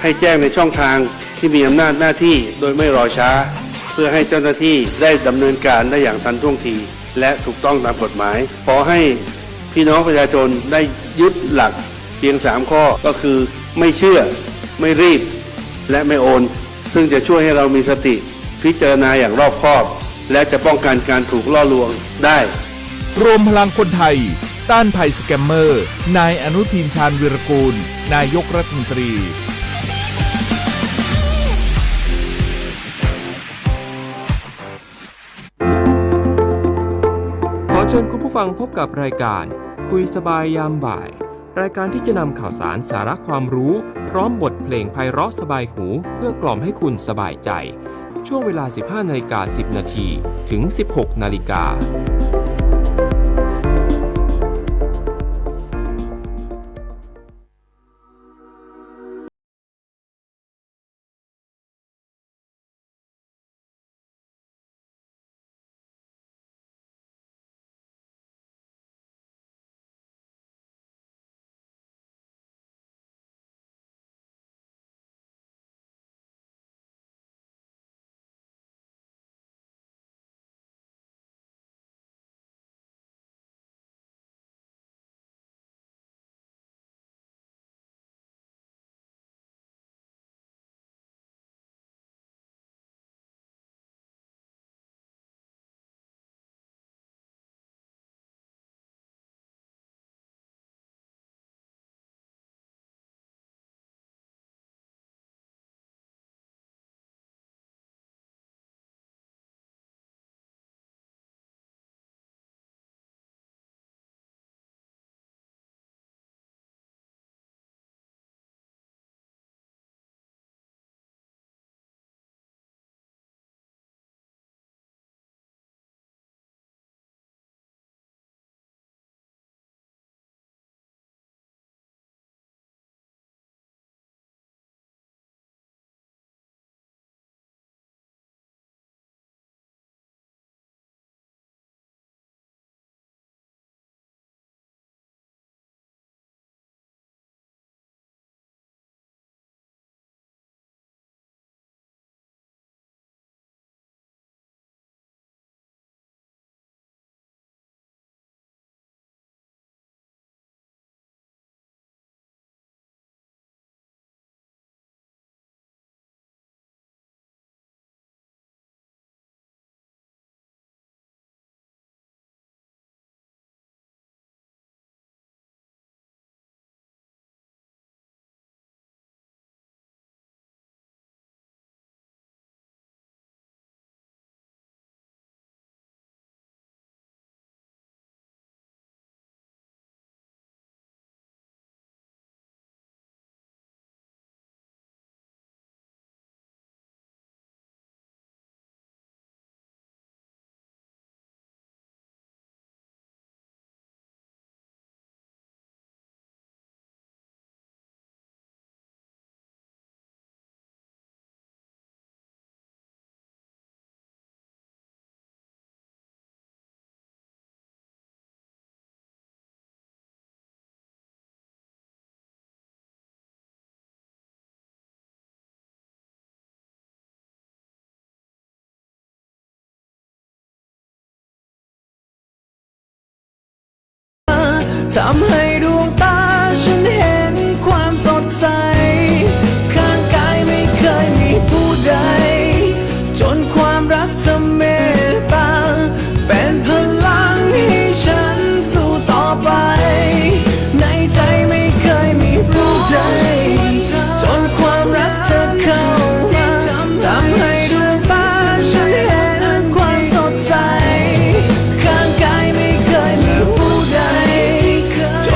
ให้แจ้งในช่องทางที่มีอำนาจหน้าที่โดยไม่รอช้าเพื่อให้เจ้าหน้าที่ได้ดำเนินการได้อย่างทันท่วงทีและถูกต้องตามกฎหมายขอให้พี่น้องประชาชนได้ยึดหลักเพียง3ข้อก็คือไม่เชื่อไม่รีบและไม่โอนซึ่งจะช่วยให้เรามีสติพิจารณาอย่างรอบคอบและจะป้องกันการถูกล่อลวงได้รวมพลังคนไทยต้านภัยสแกมเมอร์นายอนุทินชาญวีรกูลนายกรัฐมนตรีขอเชิญคุณผู้ฟังพบกับรายการคุยสบายยามบ่ายรายการที่จะนำข่าวสารสาระความรู้พร้อมบทเพลงไพเราะสบายหูเพื่อกล่อมให้คุณสบายใจช่วงเวลา 15:10 นาทีถึง 16:00 น.ทำให้ดวงตาฉันเห็นความสดใสข้างกายไม่เคยมีผู้ใดจนความรักเธอเมตตาเป็นพลังให้ฉันสู้ต่อไปในใจไม่เคยมีผู้ใดจนความรักเธอเข้ามาทำให้ดวงตาฉันเห็นความสดใสข้างกายไม่เคยมีผู้ใดจ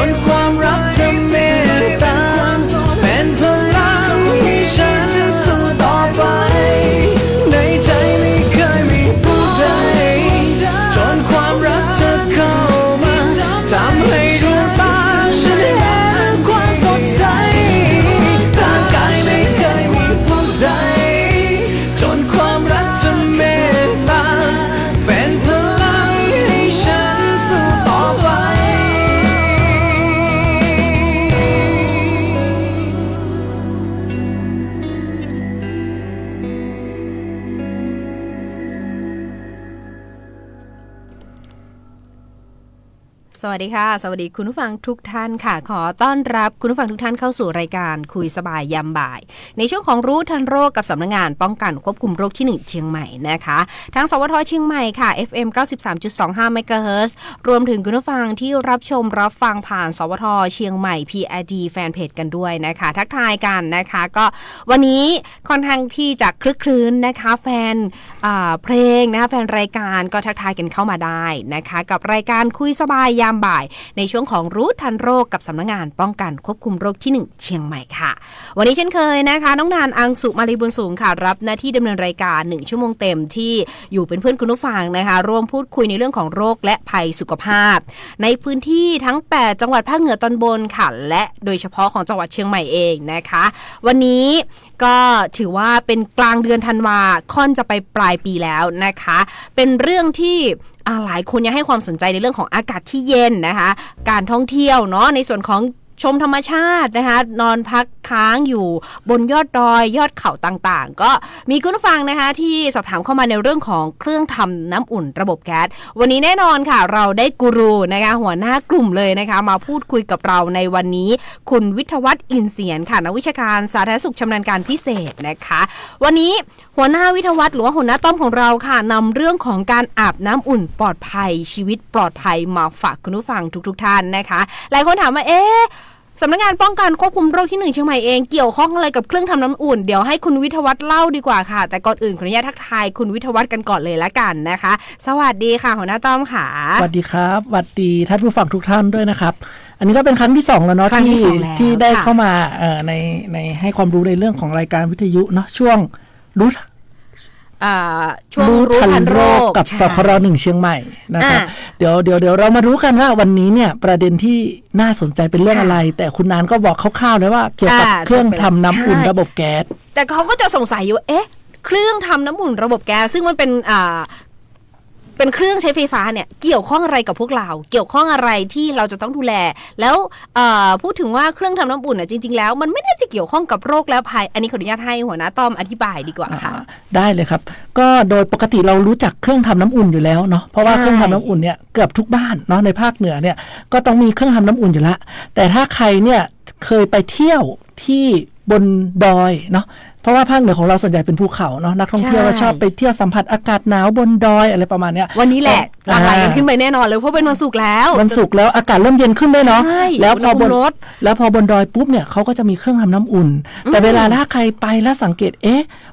สวัสดีค่ะสวัสดีคุณผู้ฟังทุกท่านค่ะขอต้อนรับคุณผู้ฟังทุกท่านเข้าสู่รายการคุยสบายยามบ่ายในช่วงของรู้ทันโรคกับสำนักงานป้องกันควบคุมโรคที่1เชียงใหม่นะคะทางสวทเชียงใหม่ค่ะ FM 93.25 MHz รวมถึงคุณผู้ฟังที่รับชมรับฟังผ่านสวทเชียงใหม่ PRD แฟนเพจกันด้วยนะคะทักทายกันนะคะก็วันนี้ค่อนข้างที่จะคลึกคลื้นนะคะแฟนเพลงนะคะแฟนรายการก็ทักทายกันเข้ามาได้นะคะกับรายการคุยสบายยามบ่ายในช่วงของรู้ทันโรคกับสำนักงานป้องกันควบคุมโรคที่1เชียงใหม่ค่ะวันนี้เช่นเคยนะคะน้องนานอังสุมาลีบุญสูงค่ะรับหน้าที่ดำเนินรายการ1ชั่วโมงเต็มที่อยู่เป็นเพื่อนคุณผู้ฟังนะคะร่วมพูดคุยในเรื่องของโรคและภัยสุขภาพในพื้นที่ทั้ง8จังหวัดภาคเหนือตอนบนค่ะและโดยเฉพาะของจังหวัดเชียงใหม่เองนะคะวันนี้ก็ถือว่าเป็นกลางเดือนธันวาค่อนจะไปปลายปีแล้วนะคะเป็นเรื่องที่หลายคนยังให้ความสนใจในเรื่องของอากาศที่เย็นนะคะการท่องเที่ยวเนาะในส่วนของชมธรรมชาตินะคะนอนพักค้างอยู่บนยอดดอยยอดเขาต่างๆก็มีคุณผู้ฟังนะคะที่สอบถามเข้ามาในเรื่องของเครื่องทำน้ำอุ่นระบบแก๊สวันนี้แน่นอนค่ะเราได้กูรูนะคะหัวหน้ากลุ่มเลยนะคะมาพูดคุยกับเราในวันนี้คุณวิทยวัฒน์อินเสียนค่ะนักวิชาการสาธารณสุขชำนาญการพิเศษนะคะวันนี้หัวหน้าวิทยวัฒน์หรือว่าหัวหน้าต้อมของเราค่ะนำเรื่องของการอาบน้ำอุ่นปลอดภัยชีวิตปลอดภัยมาฝากคุณผู้ฟังทุกท่านนะคะหลายคนถามว่าสำนักงานป้องกันควบคุมโรคที่1เชียงใหม่เองเกี่ยวข้องอะไรกับเครื่องทำน้ำอุ่นเดี๋ยวให้คุณวิทยวัฒน์เล่าดีกว่าค่ะแต่ก่อนอื่นขออนุญาตทักทายคุณวิทยวัฒน์กันก่อนเลยละกันนะคะสวัสดีค่ะหัวหน้าต้อมค่ะสวัสดีครับสวัสดีท่านผู้ฟังทุกท่านด้วยนะครับอันนี้ก็เป็นครั้งที่2แล้วเนาะที่ได้เข้ามาในให้ความรู้ในเรื่องของรายการวิทยุเนาะช่วงรู้ทันโรคกับสคร1เชียงใหม่นะครับเดี๋ยวเรามารู้กันว่าวันนี้เนี่ยประเด็นที่น่าสนใจเป็นเรื่องอะไรแต่คุณนานก็บอกคร่าวๆแล้วว่าเกี่ยวกับเครื่องทำน้ำอุ่นระบบแก๊สแต่เขาก็จะสงสัยอยู่เครื่องทำน้ำอุ่นระบบแก๊สซึ่งมันเป็นเครื่องใช้ไฟฟ้าเนี่ยเกี่ยวข้องอะไรกับพวกเราเกี่ยวข้องอะไรที่เราจะต้องดูแลแล้วพูดถึงว่าเครื่องทำน้ำอุ่นจริงๆแล้วมันไม่ได้จะเกี่ยวข้องกับโรคและภัยอันนี้ขออนุญาตให้หัวหน้าต้อมอธิบายดีกว่าค่ะได้เลยครับก็โดยปกติเรารู้จักเครื่องทำน้ำอุ่นอยู่แล้วเนาะเพราะว่าเครื่องทำน้ำอุ่นเนี่ยเกือบทุกบ้านเนาะในภาคเหนือเนี่ยก็ต้องมีเครื่องทำน้ำอุ่นอยู่ละแต่ถ้าใครเนี่ยเคยไปเที่ยวที่บนดอยเนาะเพราะว่าภาคเหนือของเราส่วนใหญ่เป็นภูเขาเนาะนักท่องเที่ยวชอบไปเที่ยวสัมผัสอากาศหนาวบนดอยอะไรประมาณเนี้ยวันนี้แหละหลั่งไหลกันขึ้นไปแน่นอนเลยเพราะเป็นวันศุกร์แล้วอากาศเริ่มเย็นขึ้นด้วยเนาะแล้วพอบนดอยปุ๊บเนี่ยเขาก็จะมีเครื่องทำน้ำอุ่นแต่เวลาถ้าใครไปแล้วสังเกต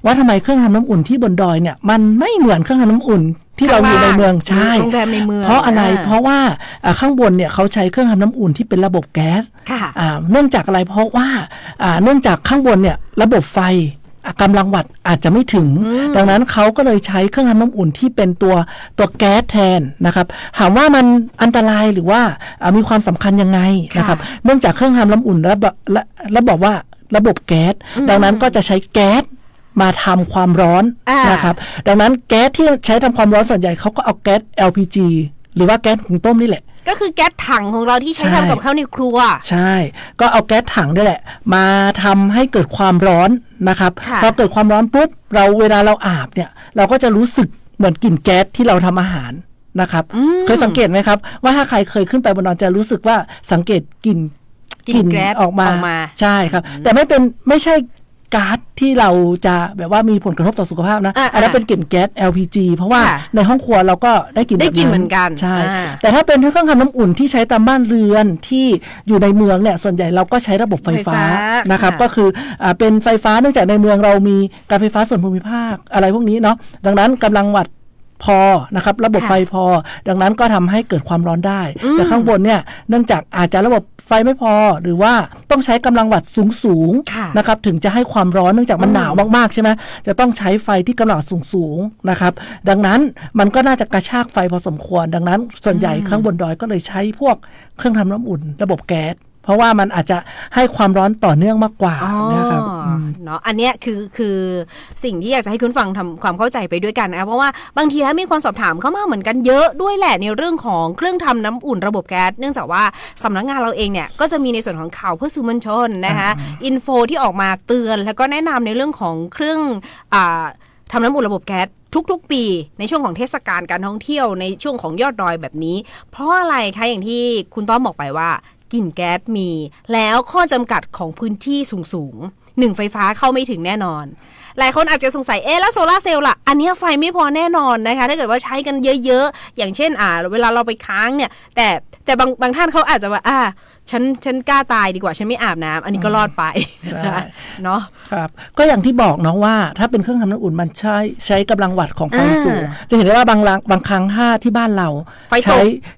ว่าทำไมเครื่องทำน้ำอุ่นที่บนดอยเนี่ยมันไม่เหมือนเครื่องทำน้ำอุ่นที่เราอยู่ในเมืองใช่เพราะอะไรเพราะว่าข้างบนเนี่ยเขาใช้เครื่องทำน้ำอุ่นที่เป็นระบบแก๊สเนื่องจากอะไรเพราะว่าเนื่องจากข้างบนเนี่ยระบบไฟกำลังวัตต์อาจจะไม่ถึงดังนั้นเขาก็เลยใช้เครื่องทำน้ำอุ่นที่เป็นตัวแก๊สแทนนะครับถามว่ามันอันตรายหรือว่ามีความสำคัญยังไงนะครับเนื่องจากเครื่องทำน้ำอุ่นระบบว่าระบบแก๊สดังนั้นก็จะใช้แก๊สมาทำความร้อนนะครับดังนั้นแก๊สที่ใช้ทำความร้อนส่วนใหญ่เขาก็เอาแก๊ส LPG หรือว่าแก๊สหุงต้มนี่แหละก็คือแก๊สถังของเราที่ใช้ทำกับข้าวในครัวใช่ก็เอาแก๊สถังนี่แหละมาทำให้เกิดความร้อนนะครับพอเกิดความร้อนปุ๊บเวลาเราอาบเนี่ยเราก็จะรู้สึกเหมือนกลิ่นแก๊สที่เราทำอาหารนะครับเคยสังเกตไหมครับว่าถ้าใครเคยขึ้นไปบนดอยจะรู้สึกว่าสังเกตกลิ่นแก๊สออกมาใช่ครับแต่ไม่ใช่ก๊าซที่เราจะแบบว่ามีผลกระทบต่อสุขภาพนะอันนั้นเป็นกลิ่นแก๊ส LPG เพราะว่าในห้องครัวเราก็ได้กลิ่นเหมือนกันใช่แต่ถ้าเป็นเครื่องทำน้ำอุ่นที่ใช้ตามบ้านเรือนที่อยู่ในเมืองเนี่ยส่วนใหญ่เราก็ใช้ระบบไฟฟ้านะครับก็คือเป็นไฟฟ้าเนื่องจากในเมืองเรามีการไฟฟ้าส่วนภูมิภาคอะไรพวกนี้เนาะดังนั้นกำลังวัตต์พอนะครับระบบไฟพอดังนั้นก็ทำให้เกิดความร้อนได้แต่ข้างบนเนี่ยเนื่องจากอาจจะระบบไฟไม่พอหรือว่าต้องใช้กำลังวัตต์สูงนะครับถึงจะให้ความร้อนเนื่องจากมันหนาวมากๆใช่ไหมจะต้องใช้ไฟที่กำลังวัตต์สูงนะครับดังนั้นมันก็น่าจะกระชากไฟพอสมควรดังนั้นส่วนใหญ่ข้างบนดอยก็เลยใช้พวกเครื่องทำน้ำอุ่นระบบแก๊สเพราะว่ามันอาจจะให้ความร้อนต่อเนื่องมากกว่านะครับเนาะอันเนี้ยคือสิ่งที่อยากจะให้คุณฟังทำความเข้าใจไปด้วยกันนะเพราะว่าบางทีถ้ามีคนสอบถามเข้ามาเหมือนกันเยอะด้วยแหละในเรื่องของเครื่องทำน้ำอุ่นระบบแก๊สเนื่องจากว่าสำนักงานเราเองเนี่ยก็จะมีในส่วนของข่าวเพื่อสื่อมวลชนนะคะอินโฟที่ออกมาเตือนแล้วก็แนะนำในเรื่องของเครื่อง ทำน้ำอุ่นระบบแก๊สทุกๆปีในช่วงของเทศกาลการท่องเที่ยวในช่วงของยอดดอยแบบนี้เพราะอะไรคะอย่างที่คุณต้อมบอกไปว่ากลิ่นแก๊สมีแล้วข้อจำกัดของพื้นที่สูงๆ1ไฟฟ้าเข้าไม่ถึงแน่นอนหลายคนอาจจะสงสัยแล้วโซล่าเซลล์ล่ะอันนี้ไฟไม่พอแน่นอนนะคะถ้าเกิดว่าใช้กันเยอะๆอย่างเช่นเวลาเราไปค้างเนี่ยแต่บางท่านเขาอาจจะว่าฉันกล้าตายดีกว่าฉันไม่อาบน้ำอันนี้ก็รอดไปเนาะครับก็อย่างที่บอกเนาะว่าถ้าเป็นเครื่องทำน้ำอุ่นมันใช้กำลังวัตต์ของไฟสูงจะเห็นได้ว่าบางครั้งที่บ้านเรา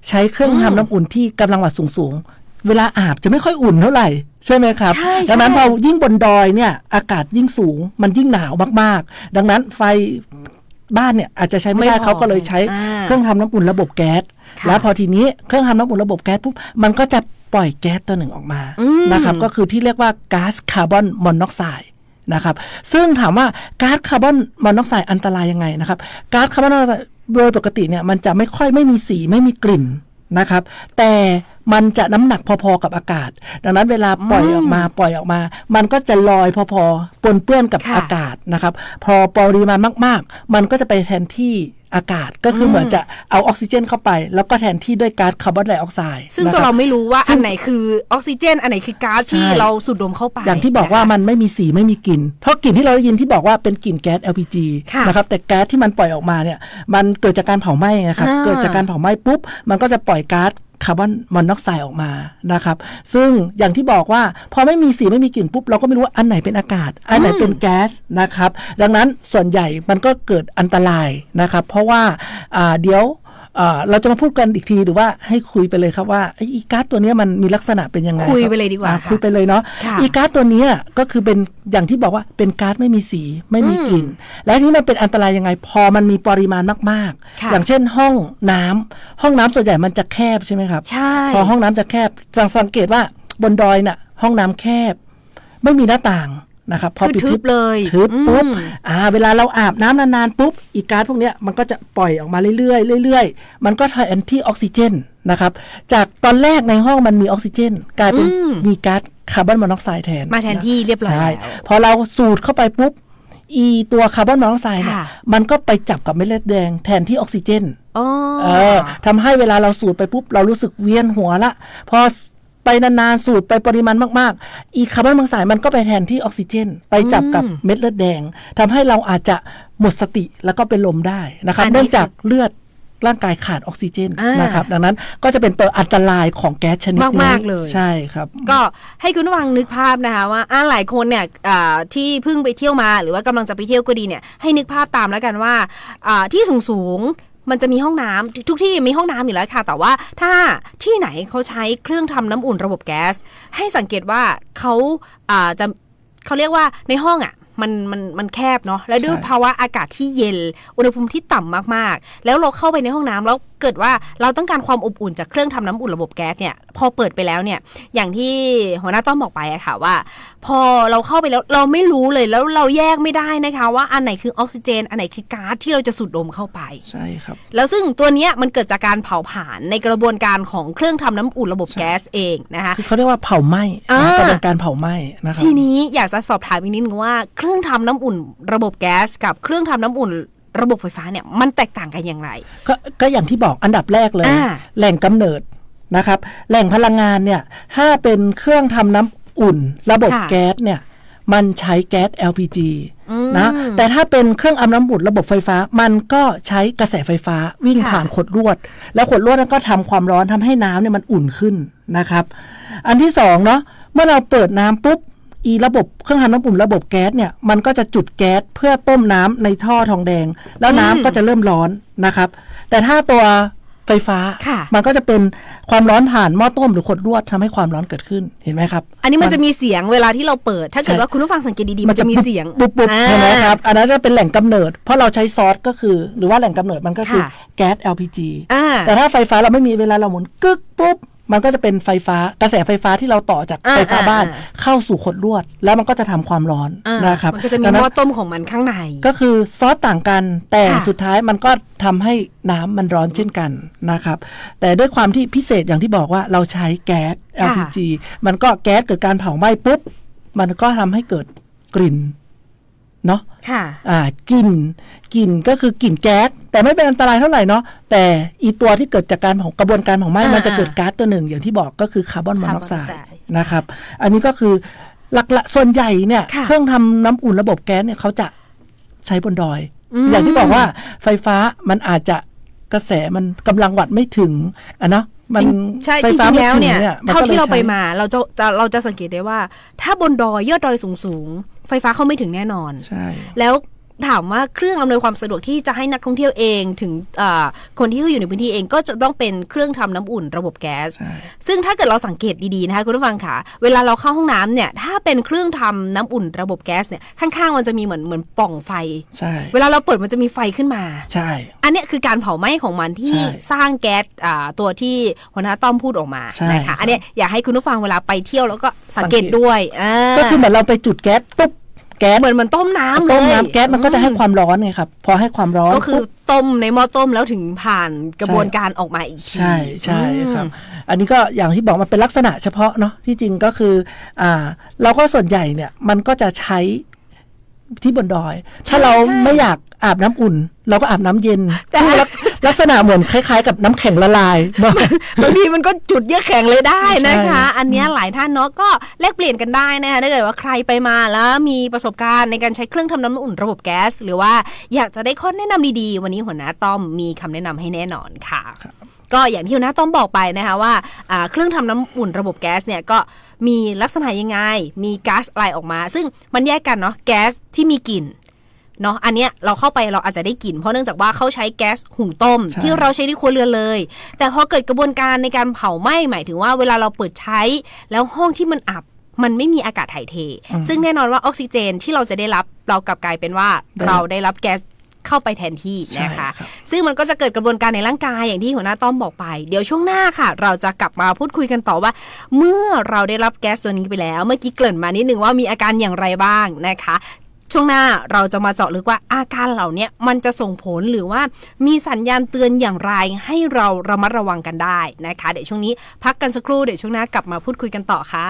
ใช้เครื่องทำน้ำอุ่นที่กำลังวัตต์สูงเวลาอาบจะไม่ค่อยอุ่นเท่าไหร่ใช่ไหมครับดังนั้นพอยิ่งบนดอยเนี่ยอากาศยิ่งสูงมันยิ่งหนาวมากๆดังนั้นไฟบ้านเนี่ยอาจจะใช้ไม่ได้เขาก็เลยใช้เครื่องทำน้ำอุ่นระบบแก๊สแล้วพอทีนี้เครื่องทำน้ำอุ่นระบบแก๊สปุ๊บมันก็จะปล่อยแก๊สตัวหนึ่งออกมานะครับก็คือที่เรียกว่าก๊าซคาร์บอนมอนอกไซด์นะครับซึ่งถามว่าก๊าซคาร์บอนมอนอกไซด์อันตรายยังไงนะครับก๊าซคาร์บอนมอนอกไซด์โดยปกติเนี่ยมันจะไม่มีสีไม่มีกลิ่นนะครับแต่มันจะน้ำหนักพอๆกับอากาศดังนั้นเวลาปล่อยออกมามันก็จะลอยพอๆปนเปื้อนกับอากาศนะครับพอปริมาณมากๆมันก็จะไปแทนที่อากาศก็คือเหมือนจะเอาออกซิเจนเข้าไปแล้วก็แทนที่ด้วยก๊าซคาร์บอนไดออกไซด์ซึ่งตัวเราไม่รู้ว่าอันไหนคือออกซิเจนอันไหนคือก๊าซที่เราสูดดมเข้าไปอย่างที่บอกว่ามันไม่มีสีไม่มีกลิ่นเพราะกลิ่นที่เราได้ยินที่บอกว่าเป็นกลิ่นแก๊ส LPG นะครับแต่แก๊สที่มันปล่อยออกมาเนี่ยมันเกิดจากการเผาไหม้นะครับเกิดจากการเผาไหม้ปุ๊บมันก็จะปล่อยก๊าซคาร์บอนมอนอกไซด์ออกมานะครับซึ่งอย่างที่บอกว่าพอไม่มีสีไม่มีกลิ่นปุ๊บเราก็ไม่รู้ว่าอันไหนเป็นอากาศอันไหนเป็นแก๊สนะครับดังนั้นส่วนใหญ่มันก็เกิดอันตรายนะครับเพราะว่าเดี๋ยวเราจะมาพูดกันอีกทีหรือว่าให้คุยไปเลยครับว่าอีก๊าซตัวนี้มันมีลักษณะเป็นยังไงคุยไปเลยดีกว่าคุยไปเลยเนาะอีก๊าซตัวนี้ก็คือเป็นอย่างที่บอกว่าเป็นก๊าซไม่มีสีไม่มีกลิ่นและที่มันเป็นอันตรายยังไงพอมันมีปริมาณมากๆอย่างเช่นห้องน้ำส่วนใหญ่มันจะแคบใช่ไหมครับใช่พอห้องน้ำจะแคบสังเกตว่าบนดอยน่ะห้องน้ำแคบไม่มีหน้าต่างนะครับพอปิดทึบเลยทึบปุ๊บเวลาเราอาบน้ำนานๆปุ๊บอีก๊าซพวกนี้มันก็จะปล่อยออกมาเรื่อยๆมันก็แทนที่ออกซิเจนนะครับจากตอนแรกในห้องมันมีออกซิเจนกลายเป็นมีก๊าซคาร์บอนมอนอกไซด์แทนมาแทนที่เรียบร้อยแล้วพอเราสูดเข้าไปปุ๊บตัวคาร์บอนมอนอกไซด์เนี่ยมันก็ไปจับกับเม็ดเลือดแดงแทนที่ออกซิเจนทำให้เวลาเราสูดไปปุ๊บเรารู้สึกเวียนหัวละพอไปนานๆสูดไปปริมาณมากๆอีคาร์บอนมอนอกไซด์มันก็ไปแทนที่ออกซิเจนไปจับกับเม็ดเลือดแดงทำให้เราอาจจะหมดสติแล้วก็เป็นลมได้นะครับเนื่องจากเลือดร่างกายขาดออกซิเจนนะครับดังนั้นก็จะเป็นตัวอันตรายของแก๊สชนิดนี้มากๆเลยใช่ครับก็ให้คุณผู้ฟังนึกภาพนะคะว่าหลายคนเนี่ยที่เพิ่งไปเที่ยวมาหรือว่ากำลังจะไปเที่ยวก็ดีเนี่ยให้นึกภาพตามแล้วกันว่าที่สูงมันจะมีห้องน้ำทุกที่มีห้องน้ำอยู่แล้วค่ะแต่ว่าถ้าที่ไหนเขาใช้เครื่องทำน้ำอุ่นระบบแก๊สให้สังเกตว่าเขาเรียกว่าในห้องมันแคบเนาะแล้วด้วยภาวะอากาศที่เย็นอุณหภูมิที่ต่ำมากๆแล้วเราเข้าไปในห้องน้ำแล้วเกิดว่าเราต้องการความอบอุ่นจากเครื่องทำน้ำอุ่นระบบแก๊สเนี่ยพอเปิดไปแล้วเนี่ยอย่างที่หัวหน้าต้อมบอกไปอะค่ะว่าพอเราเข้าไปแล้วเราไม่รู้เลยแล้วเราแยกไม่ได้นะคะว่าอันไหนคือออกซิเจนอันไหนคือก๊าซที่เราจะสูดดมเข้าไปใช่ครับแล้วซึ่งตัวเนี้ยมันเกิดจากการเผาผลาญในกระบวนการของเครื่องทำน้ำอุ่นระบบแก๊สเองนะคะคือเขาเรียกว่าเผาไหม้กระบวนการเผาไหม้นะครับทีนี้อยากจะสอบถามอีกนิดนึงว่าเครื่องทำน้ำอุ่นระบบแก๊สกับเครื่องทำน้ำอุ่นระบบไฟฟ้าเนี่ยมันแตกต่างกันอย่างไรก็อย่างที่บอกอันดับแรกเลยแหล่งกำเนิดนะครับแหล่งพลังงานเนี่ยถ้าเป็นเครื่องทำน้ำอุ่นระบบแก๊สเนี่ยมันใช้แก๊ส LPG นะแต่ถ้าเป็นเครื่องทำน้ำอุ่นระบบไฟฟ้ามันก็ใช้กระแสไฟฟ้าวิ่งผ่านขดลวดแล้วขดลวดนั้นก็ทำความร้อนทำให้น้ำเนี่ยมันอุ่นขึ้นนะครับอันที่สองเนาะเมื่อเราเปิดน้ำปุ๊บระบบเครื่องทำน้ำอุ่นระบบแก๊สเนี่ยมันก็จะจุดแก๊สเพื่อต้มน้ำในท่อทองแดงแล้วน้ำก็จะเริ่มร้อนนะครับแต่ถ้าตัวไฟฟ้ามันก็จะเป็นความร้อนผ่านหม้อต้มหรือขดลวดทำให้ความร้อนเกิดขึ้นเห็นไหมครับอันนี้มันจะมีเสียงเวลาที่เราเปิดถ้าเกิดว่าคุณผู้ฟังสังเกตดีๆมันจะมีเสียงปุ๊บๆเห็นไหมครับอันนั้นจะเป็นแหล่งกำเนิดเพราะเราใช้ซอสก็คือหรือว่าแหล่งกำเนิดมันก็คือแก๊ส LPG แต่ถ้าไฟฟ้าเราไม่มีเวลาเราหมุนกึกปุ๊บมันก็จะเป็นไฟฟ้ากระแสไฟฟ้าที่เราต่อจากไฟฟ้าบ้านเข้าสู่ขดลวดแล้วมันก็จะทำความร้อนนะครับมันก็จะมีหม้อต้มของมันข้างในก็คือซอสต่างกันแต่สุดท้ายมันก็ทำให้น้ำมันร้อนเช่นกันนะครับแต่ด้วยความที่พิเศษอย่างที่บอกว่าเราใช้แก๊ส LPG มันก็แก๊สเกิดการเผาไหม้ปุ๊บมันก็ทำให้เกิดกลิ่น เนาะ ค่ะ กลิ่นก็คือกลิ่นแก๊สแต่ไม่เป็นอันตรายเท่าไหร่เนาะแต่อีตัวที่เกิดจากการของกระบวนการของไหม้มันจะเกิดก๊าซตัวหนึ่งอย่างที่บอกก็คือคาร์บอนมอนอกไซด์นะครับอันนี้ก็คือหลักส่วนใหญ่เนี่ยเครื่องทำน้ำอุ่นระบบแก๊สเนี่ยเขาจะใช้บนดอยอย่างที่บอกว่าไฟฟ้ามันอาจจะกระแสมันกำลังวัตต์ไม่ถึงเนาะมันใช่จริงๆแล้วเนี่ยเท่าที่เราไปมาเราจะสังเกตได้ว่าถ้าบนดอยยอดดอยสูงไฟฟ้าเข้าไม่ถึงแน่นอนใช่แล้วถามว่าเครื่องอำนวยความสะดวกที่จะให้นักท่องเที่ยวเองถึงคนที่อยู่ในพื้นที่เองก็จะต้องเป็นเครื่องทำน้ำอุ่นระบบแก๊สซึ่งถ้าเกิดเราสังเกตดีๆนะคะคุณผู้ฟังค่ะเวลาเราเข้าห้องน้ำเนี่ยถ้าเป็นเครื่องทำน้ำอุ่นระบบแก๊สเนี่ยข้างๆมันจะมีเหมือนปล่องไฟใช่เวลาเราเปิดมันจะมีไฟขึ้นมาใช่อันนี้คือการเผาไหม้ของมันที่สร้างแก๊สตัวที่หัวหน้าต้อมพูดออกมานะคะอันนี้อยากให้คุณผู้ฟังเวลาไปเที่ยวแล้วก็สังเกตด้วยก็คือเหมือนเราไปจุดแก๊สปุ๊บแก๊สเหมือนต้มน้ำเลยต้มน้ำแก๊สมันก็จะให้ความร้อนไงครับพอให้ความร้อนก็คือต้มในหม้อต้มแล้วถึงผ่านกระบวนการออกมาอีกทีใช่ครับอันนี้ก็อย่างที่บอกมันเป็นลักษณะเฉพาะเนาะที่จริงก็คือเราก็ส่วนใหญ่เนี่ยมันก็จะใช้ที่บนดอยถ้าเราไม่อยากอาบน้ำอุ่นเราก็อาบน้ำเย็นแต่ลักษณะเหมือนคล้ายๆกับน้ำแข็งละลายบางทีมันก็จุดเยือกแข็งเลยได้นะคะอันนี้หลายท่านเนาะก็แลกเปลี่ยนกันได้นะคะถ้าเกิดว่าใครไปมาแล้วมีประสบการณ์ในการใช้เครื่องทำน้ำอุ่นระบบแก๊สหรือว่าอยากจะได้ข้อแนะนำดีๆวันนี้หัวหน้าต้อมมีคำแนะนำให้แน่นอนค่ะก็อย่างที่หัวหน้าต้อมบอกไปนะคะว่าเครื่องทำน้ำอุ่นระบบแก๊สเนี่ยก็มีลักษณะยังไงมีก๊าซอะไรออกมาซึ่งมันแยกกันเนาะแก๊สที่มีกลิ่นเนาะอันเนี้ยเราเข้าไปเราอาจจะได้กลิ่นเพราะเนื่องจากว่าเขาใช้แก๊สหุงต้มที่เราใช้ในครัวเรือนเลยแต่พอเกิดกระบวนการในการเผาไหม้หมายถึงว่าเวลาเราเปิดใช้แล้วห้องที่มันอับมันไม่มีอากาศถ่ายเทซึ่งแน่นอนว่าออกซิเจนที่เราจะได้รับเรากลับกลายเป็นว่าเราได้รับแก๊สเข้าไปแทนที่นะคะซึ่งมันก็จะเกิดกระบวนการในร่างกายอย่างที่หัวหน้าต้อมบอกไปเดี๋ยวช่วงหน้าค่ะเราจะกลับมาพูดคุยกันต่อว่าเมื่อเราได้รับแก๊สตัวนี้ไปแล้วเมื่อกี้เกริ่นมานิดนึงว่ามีอาการอย่างไรบ้างนะคะช่วงหน้าเราจะมาเจาะลึกว่าอาการเหล่านี้มันจะส่งผลหรือว่ามีสัญญาณเตือนอย่างไรให้เราระมัดระวังกันได้นะคะเดี๋ยวช่วงนี้พักกันสักครู่เดี๋ยวช่วงหน้ากลับมาพูดคุยกันต่อค่ะ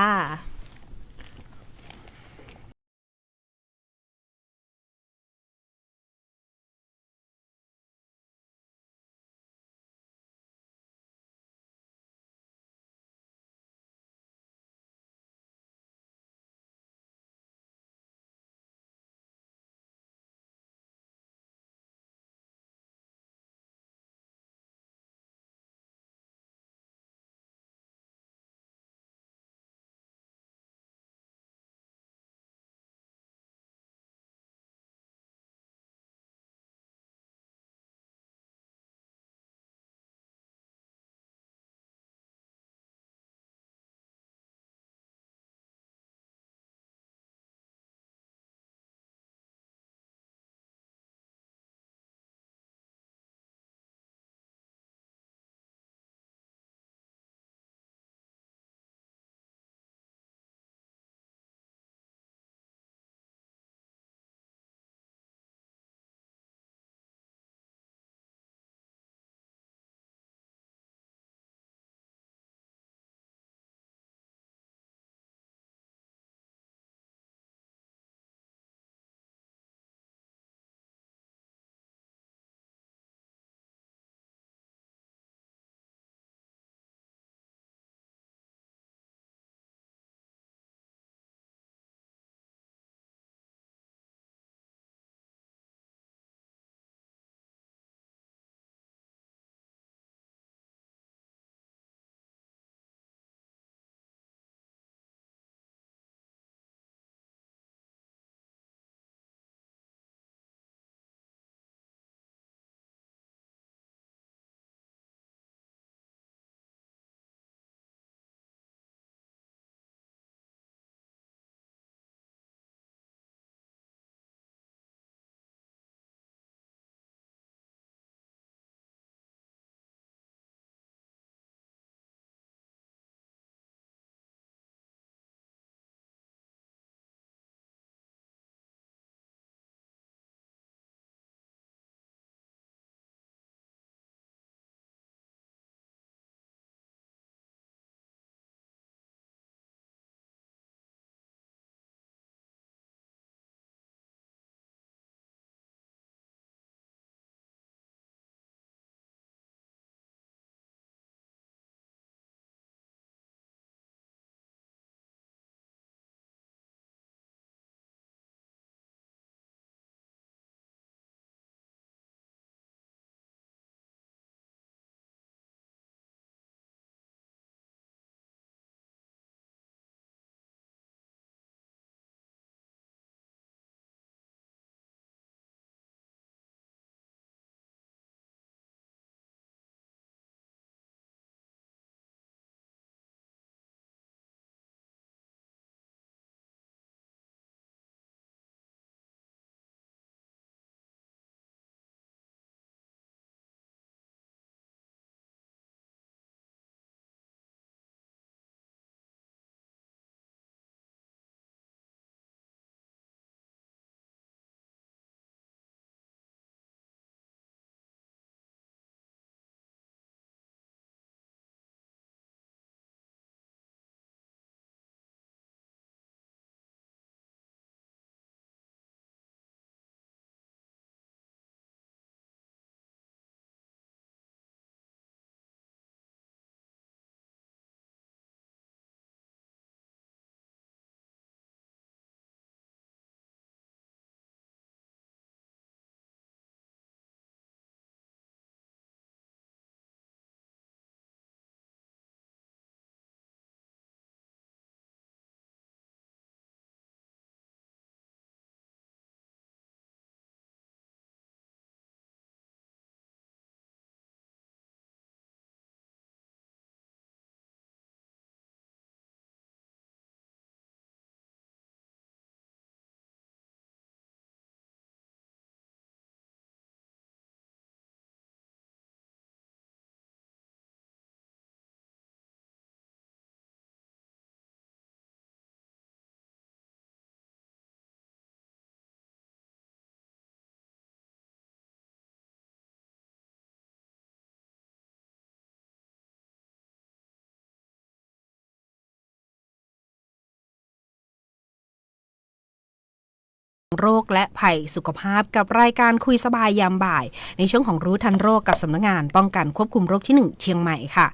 โรคและภัยสุขภาพกับรายการคุยสบายยามบ่ายในช่วงของรู้ทันโรคกับสำนักงานป้องกันควบคุมโรคที่1เชียงใหม่ค่ะ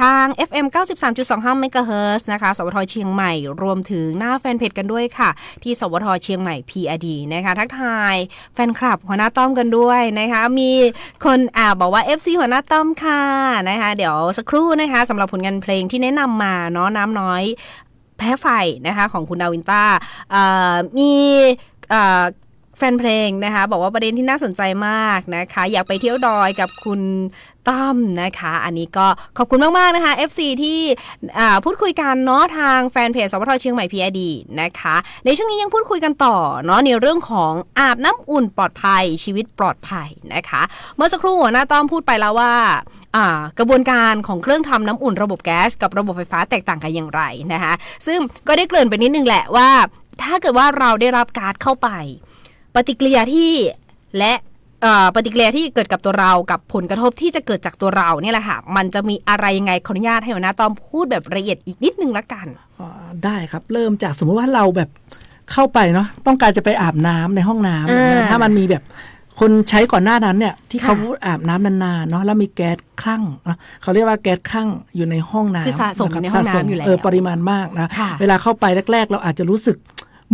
ทาง FM 93.25 เมกะเฮิรตซ์นะคะสวทเชียงใหม่รวมถึงหน้าแฟนเพจกันด้วยค่ะที่สวทเชียงใหม่ PRD นะคะทักทายแฟนคลับหัวหน้าต้อมกันด้วยนะคะมีคนบอกว่า FC หัวหน้าต้อมค่ะนะคะเดี๋ยวสักครู่นะคะสำหรับผลงานเพลงที่แนะนำมาเนาะน้ำน้อยแพ้ไฟนะคะของคุณดาวินต้ามีแฟนเพลงนะคะบอกว่าประเด็นที่น่าสนใจมากนะคะอยากไปเที่ยวดอยกับคุณต้อมนะคะอันนี้ก็ขอบคุณมากๆนะคะ FC ที่พูดคุยกันเนาะทางแฟนเพจสวทเชียงใหม่ PRD นะคะในช่วงนี้ยังพูดคุยกันต่อเนาะในเรื่องของอาบน้ำอุ่นปลอดภัยชีวิตปลอดภัยนะคะเมื่อสักครู่หัวหน้าต้อมพูดไปแล้วว่ากระบวนการของเครื่องทำน้ำอุ่นระบบแก๊สกับระบบไฟฟ้าแตกต่างกันอย่างไรนะคะซึ่งก็ได้เกริ่นไปนิดนึงแหละว่าถ้าเกิดว่าเราได้รับก๊าซเข้าไปปฏิกิริยาที่และปฏิกิริยาที่เกิดกับตัวเรากับผลกระทบที่จะเกิดจากตัวเราเนี่ยแหละค่ะมันจะมีอะไรยังไงขออนุญาตให้หัวหน้าต้อมพูดแบบละเอียดอีกนิดนึงละกันได้ครับเริ่มจากสมมติว่าเราแบบเข้าไปเนาะต้องการจะไปอาบน้ำในห้องน้ำถ้ามันมีแบบคนใช้ก่อนหน้านั้นเนี่ยที่เขาอาบน้ำนานๆเนาะแล้วมีแก๊สคลั่งเนาะเขาเรียกว่าแก๊สคลั่งอยู่ในห้องน้ำคือสะสมในห้องน้ำอยู่แล้วปริมาณมากนะเวลาเข้าไปแรกๆเราอาจจะรู้สึก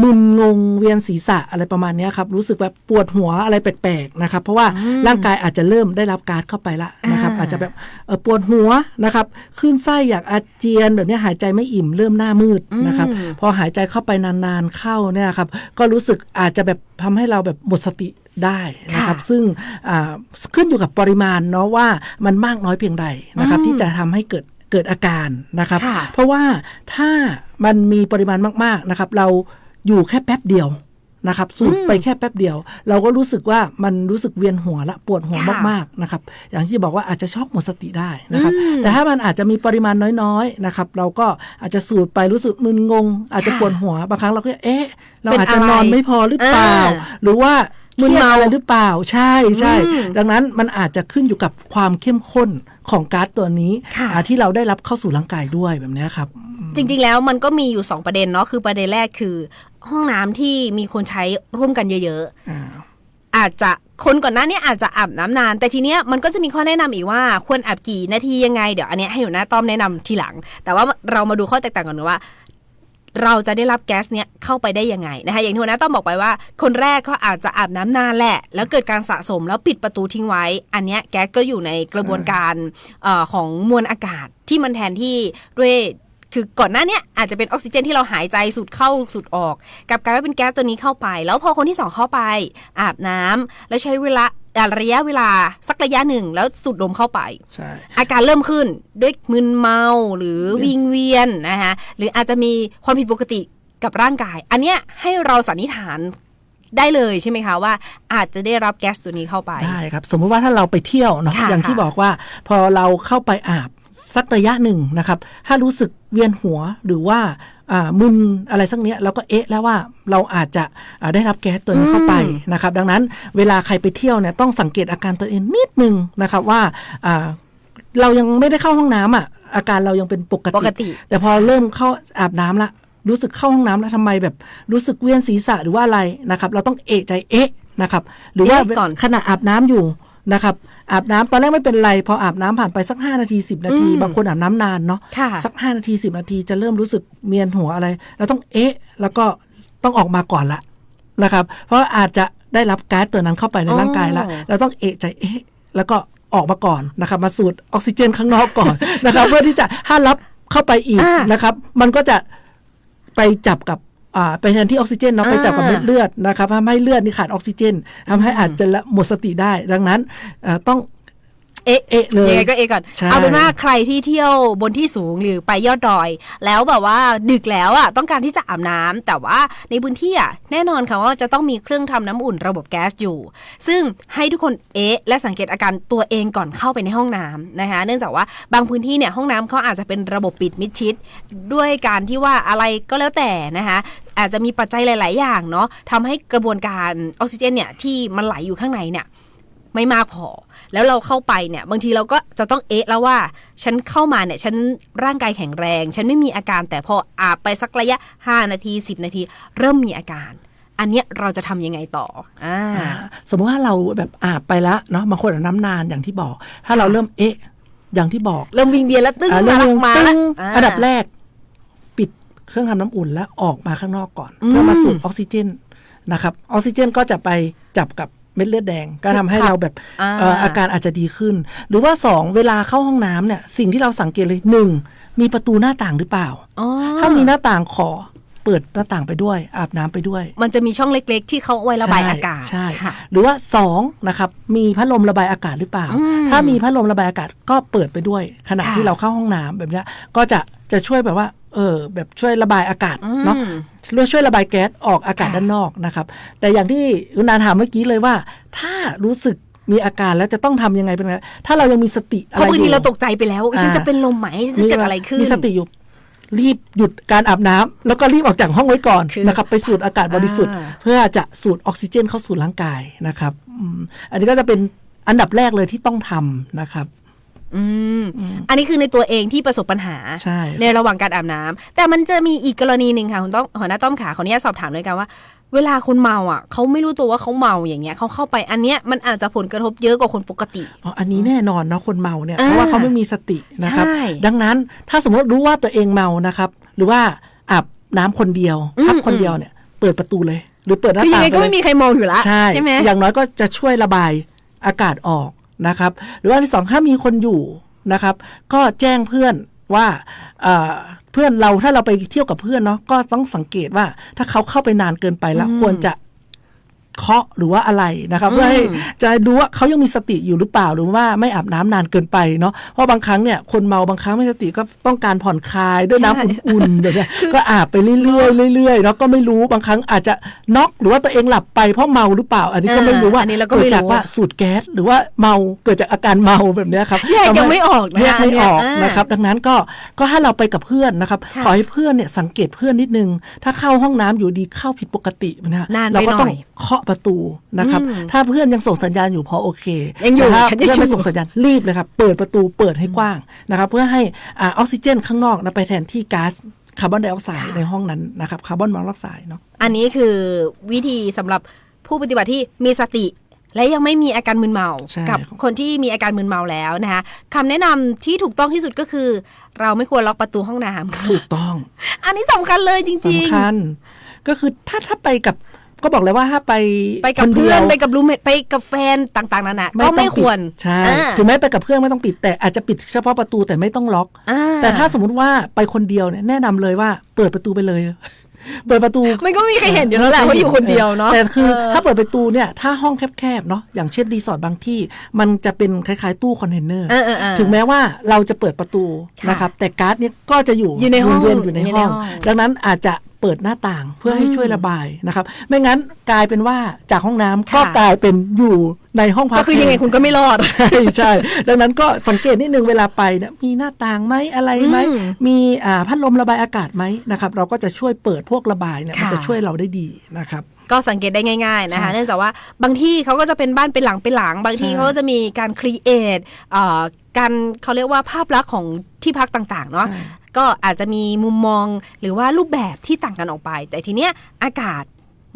มึนงงเวียนศีรษะอะไรประมาณนี้ครับรู้สึกแบบปวดหัวอะไรแปลกๆนะครับเพราะว่าร่างกายอาจจะเริ่มได้รับก๊าซเข้าไปละนะครับอาจจะแบบปวดหัวนะครับคลื่นไส้อยากอาเจียนแบบนี้หายใจไม่อิ่มเริ่มหน้ามืดนะครับพอหายใจเข้าไปนานๆเข้าเนี่ยครับก็รู้สึกอาจจะแบบทำให้เราแบบหมดสติได้นะครับซึ่งขึ้นอยู่กับปริมาณเนาะว่ามันมากน้อยเพียงใดนะครับที่จะทำให้เกิดอาการนะครับเพราะว่าถ้ามันมีปริมาณมากๆนะครับเราอยู่แค่แป๊บเดียวนะครับสูดไปแค่แป๊บเดียวเราก็รู้สึกว่ามันรู้สึกเวียนหัวละปวดหัวมากๆนะครับอย่างที่บอกว่าอาจจะช็อกหมดสติได้นะครับแต่ถ้ามันอาจจะมีปริมาณน้อยๆนะครับเราก็อาจจะสูดไปรู้สึกมึนงงอาจจะปวดหัวบางครั้งเราก็เราอาจจะนอนไม่พอหรือเปล่าหรือว่ามึนเมาอะไรหรือเปล่าใช่ดังนั้นมันอาจจะขึ้นอยู่กับความเข้มข้นของก๊าซตัวนี้ที่เราได้รับเข้าสู่ร่างกายด้วยแบบนี้ครับจริงๆแล้วมันก็มีอยู่2ประเด็นเนาะคือประเด็นแรกคือห้องน้ำที่มีคนใช้ร่วมกันเยอะๆอาจจะคนก่อนหน้านี้อาจจะอาบน้ำนานแต่ทีเนี้ยมันก็จะมีข้อแนะนำอีกว่าควรอาบกี่นาทียังไงเดี๋ยวอันเนี้ยให้หัวหน้าต้อมแนะนำทีหลังแต่ว่าเรามาดูข้อแตกต่างกันว่าเราจะได้รับแก๊สเนี้ยเข้าไปได้ยังไงนะคะอย่างที่หัวหน้าต้อมบอกไปว่าคนแรกเขาอาจจะอาบน้ำนานแหละแล้วเกิดการสะสมแล้วปิดประตูทิ้งไว้อันเนี้ยแก๊สก็อยู่ในกระบวนการของมวลอากาศที่มันแทนที่ด้วยคือก่อนหน้านี้อาจจะเป็นออกซิเจนที่เราหายใจสูดเข้าสูดออกกับกลายเป็นแก๊สตัวนี้เข้าไปแล้วพอคนที่2เข้าไปอาบน้ำแล้วใช้เวลาระยะเวลาสักระยะหนึ่งแล้วสูดดมเข้าไปอาการเริ่มขึ้นด้วยมึนเมาหรือวิงเวียนนะคะหรืออาจจะมีความผิดปกติกับร่างกายอันเนี้ยให้เราสันนิษฐานได้เลยใช่ไหมคะว่าอาจจะได้รับแก๊สตัวนี้เข้าไปได้ครับสมมติว่าถ้าเราไปเที่ยวเนาะอย่างที่บอกว่าพอเราเข้าไปอาบสักระยะหนึ่งนะครับถ้ารู้สึกเวียนหัวหรือว่ามึนอะไรสักเนี้ยเราก็แล้วว่าเราอาจจะได้รับแก๊สตัวนี้เข้าไปนะครับดังนั้นเวลาใครไปเที่ยวเนี่ยต้องสังเกตอาการตัวเองนิดนึงนะครับว่าเรายังไม่ได้เข้าห้องน้ำอาการเรายังเป็นปกติแต่พอเริ่มเข้าอาบน้ำละรู้สึกเข้าห้องน้ำแล้วทำไมแบบรู้สึกเวียนศีรษะหรือว่าอะไรนะครับเราต้องใจนะครับหรือว่าขณะอาบน้ำอยู่นะครับอาบน้ำตอนแรกไม่เป็นไรพออาบน้ำผ่านไปสัก5นาที10นาทีบางคนอาบน้ำนานเนาะสัก5นาที10นาทีจะเริ่มรู้สึกเวียนหัวอะไรเราต้องแล้วก็ต้องออกมาก่อนละนะครับเพราะอาจจะได้รับก๊าซตัวนั้นเข้าไปในร่างกายแล้วเราต้องใจแล้วก็ออกมาก่อนนะครับมาสูดออกซิเจนข้างนอกก่อนนะครับเพื่อที่จะถ้ารับเข้าไปอีกนะครับมันก็จะไปจับกับไปแทนที่ออกซิเจนเนาะไปจับกับเม็ดเลือดนะครับทำให้เลือดนี่ขาดออกซิเจนทำให้อาจจะหมดสติได้ดังนั้นต้อง เลยยังไงก็ก่อนเอาเป็นว่าใครที่เที่ยวบนที่สูงหรือไปยอดดอยแล้วแบบว่าดึกแล้วอ่ะต้องการที่จะอาบน้ำแต่ว่าในพื้นที่อ่ะแน่นอนค่ะว่าจะต้องมีเครื่องทำน้ำอุ่นระบบแก๊สอยู่ซึ่งให้ทุกคนและสังเกตอาการตัวเองก่อนเข้าไปในห้องน้ำนะคะเนื่องจากว่าบางพื้นที่เนี่ยห้องน้ำเขาอาจจะเป็นระบบปิดมิดชิดด้วยการที่ว่าอะไรก็แล้วแต่นะคะอาจจะมีปัจจัยหลายๆอย่างเนาะทำให้กระบวนการออกซิเจนเนี่ยที่มันไหลอยู่ข้างในเนี่ยไม่มากพอแล้วเราเข้าไปเนี่ยบางทีเราก็จะต้องแล้วว่าฉันเข้ามาเนี่ยฉันร่างกายแข็งแรงฉันไม่มีอาการแต่พออาบไปสักระยะ5นาที10นาทีเริ่มมีอาการ อันเนี้ยเราจะทำยังไงต่อสมมติว่าเราแบบอาบไปแล้วเนาะบางคนอาบน้ำนานอย่างที่บอกถ้าเราเริ่มอย่างที่บอกเริ่มวิงเวียนแล้วตึ้งมาอันดับแรกปิดเครื่องทำน้ำอุ่นแล้วออกมาข้างนอกก่อนเพื่อมาสูดออกซิเจนนะครับออกซิเจนก็จะไปจับกับเม็ดเลือดแดงก็ทำให้เราแบบอาการอาจจะดีขึ้นหรือว่า2เวลาเข้าห้องน้ำเนี่ยสิ่งที่เราสังเกตเลย1มีประตูหน้าต่างหรือเปล่าถ้ามีหน้าต่างขอเปิดหน้าต่างไปด้วยอาบน้ำไปด้วยมันจะมีช่องเล็กๆที่เขาไว้ระบายอากาศใช่หรือว่า2นะครับมีพัดลมระบายอากาศหรือเปล่าถ้ามีพัดลมระบายอากาศก็เปิดไปด้วยขณะที่เราเข้าห้องน้ำแบบนี้ก็จะช่วยแบบว่าแบบช่วยระบายอากาศเนาะช่วยระบายแก๊สออกอากาศด้านนอกนะครับแต่อย่างที่คุณนาถามเมื่อกี้เลยว่าถ้ารู้สึกมีอาการแล้วจะต้องทำยังไงเป็นไงถ้าเรายังมีสติอะไรอยู่เพราะบางทีเราตกใจไปแล้วฉันจะเป็นลมไหมจะเกิดอะไรขึ้นมีสติอยู่รีบหยุดการอาบน้ำแล้วก็รีบออกจากห้องไว้ก่อนนะครับไปสูดอากาศบริสุทธิ์เพื่อจะสูดออกซิเจนเข้าสู่ร่างกายนะครับอันนี้ก็จะเป็นอันดับแรกเลยที่ต้องทำนะครับอันนี้คือในตัวเองที่ประสบปัญหา ในระหว่างการอาบน้ำแต่มันจะมีอีกกรณีหนึ่งค่ะคุณต้องหัวหน้าต้อมขาขออนุญาตสอบถามเลยกันว่าเวลาคนเมาเขาไม่รู้ตัวว่าเขาเมาอย่างเงี้ยเขาเข้าไปอันเนี้ยมันอาจจะผลกระทบเยอะกว่าคนปกติอันนี้แน่นอนเนาะคนเมาเนี่ยเพราะว่าเขาไม่มีสตินะครับดังนั้นถ้าสมมติรู้ว่าตัวเองเมานะครับหรือว่าอาบน้ำคนเดียวพักคนเดียวเนี่ยเปิดประตูเลยหรือเปิดหน้าต่างคือยังไงก็ไม่มีใครมองอยู่ละใช่ไหมอย่างน้อยก็จะช่วยระบายอากาศออกนะครับหรือว่าที่2ถ้ามีคนอยู่นะครับก็แจ้งเพื่อนว่าเพื่อนเราถ้าเราไปเที่ยวกับเพื่อนเนาะก็ต้องสังเกตว่าถ้าเขาเข้าไปนานเกินไปแล้วควรจะเคาะหรือว่าอะไรนะครับเพื่อให้จะดูว่าเขายังมีสติอยู่หรือเปล่าหรือว่าไม่อาบน้ำนานเกินไปเนาะเพราะบางครั้งเนี่ยคนเมาบางครั้งไม่สติก็ต้องการผ่อนคลายด้วยน้ำอุ่นๆแบบนี้ก็อาบไปเรื่อยๆเรื่อยๆแล้วก็ไม่รู้บางครั้งอาจจะน็อกหรือว่าตัวเองหลับไปเพราะเมาหรือเปล่าอันนี้ก็ไม่รู้ว่าเกิดจากว่าสูดแก๊สหรือว่าเมาเกิดจากอาการเมาแบบนี้ครับแยกยังไม่ออกนะครับดังนั้นก็ให้เราไปกับเพื่อนนะครับขอให้เพื่อนเนี่ยสังเกตเพื่อนนิดนึงถ้าเข้าห้องน้ำอยู่ดีเข้าผิดปกตินะเราก็ต้องเคาะประตูนะครับถ้าเพื่อนยังส่งสัญญาณอยู่พอโอเคยังอยู่ถ้าเพื่อนไม่ส่งสัญญาณรีบเลยครับเปิดประตูเปิดให้กว้างนะครับเพื่อให้ออกซิเจนข้างนอกไปแทนที่ก๊าซคาร์บอนไดออกไซด์ในห้องนั้นนะครับคาร์บอนมอนอกไซด์เนาะอันนี้คือวิธีสำหรับผู้ปฏิบัติที่มีสติและยังไม่มีอาการมึนเมากับคนที่มีอาการมึนเมาแล้วนะคะคำแนะนำที่ถูกต้องที่สุดก็คือเราไม่ควรล็อกประตูห้องน้ำถูกต้องอันนี้สำคัญเลยจริงๆสำคัญก็คือถ้าไปกับก็บอกเลยว่าถ้าไปกับเพื่อนไปกับรูมเมทไปกับแฟนต่างๆนั่นน่ะก็ไม่ควรใช่ถึงแม้ไปกับเพื่อนไม่ต้องปิดแต่อาจจะปิดเฉพาะประตูแต่ไม่ต้องล็อกแต่ถ้าสมมติว่าไปคนเดียวเนี่ยแนะนำเลยว่าเปิดประตูไปเลยเปิดประตูมันก็มีใครเห็นอยู่แล้วแหละว่าอยู่คนเดียวเนาะแต่คือถ้าเปิดประตูเนี่ยถ้าห้องแคบๆเนาะอย่างเช่นรีสอร์ทบางที่มันจะเป็นคล้ายๆตู้คอนเทนเนอร์ถึงแม้ว่าเราจะเปิดประตูนะครับแต่ก๊าซเนี่ยก็จะอยู่ในห้องอยู่ในห้องดังนั้นอาจจะเปิดหน้าต่างเพื่อให้ช่วยระบายนะครับไม่งั้นกลายเป็นว่าจากห้องน้ำก็กลายเป็นอยู่ในห้องพักก็คือยังไงคุณก็ไม่รอดใช่ดังนั้นก็สังเกตนิดนึงเวลาไปเนี่ยมีหน้าต่างไหมอะไรไหมมีพัดลมระบายอากาศไหมนะครับเราก็จะช่วยเปิดพวกระบายเนี่ยมันจะช่วยเราได้ดีนะครับก็สังเกตได้ง่ายๆนะคะเนื่องจากว่าบางที่เขาก็จะเป็นบ้านเป็นหลังบางที่เขาก็จะมีการครีเอทการเขาเรียกว่าภาพลักษณ์ของที่พักต่างๆเนาะก็อาจจะมีมุมมองหรือว่ารูปแบบที่ต่างกันออกไปแต่ทีเนี้ยอากาศ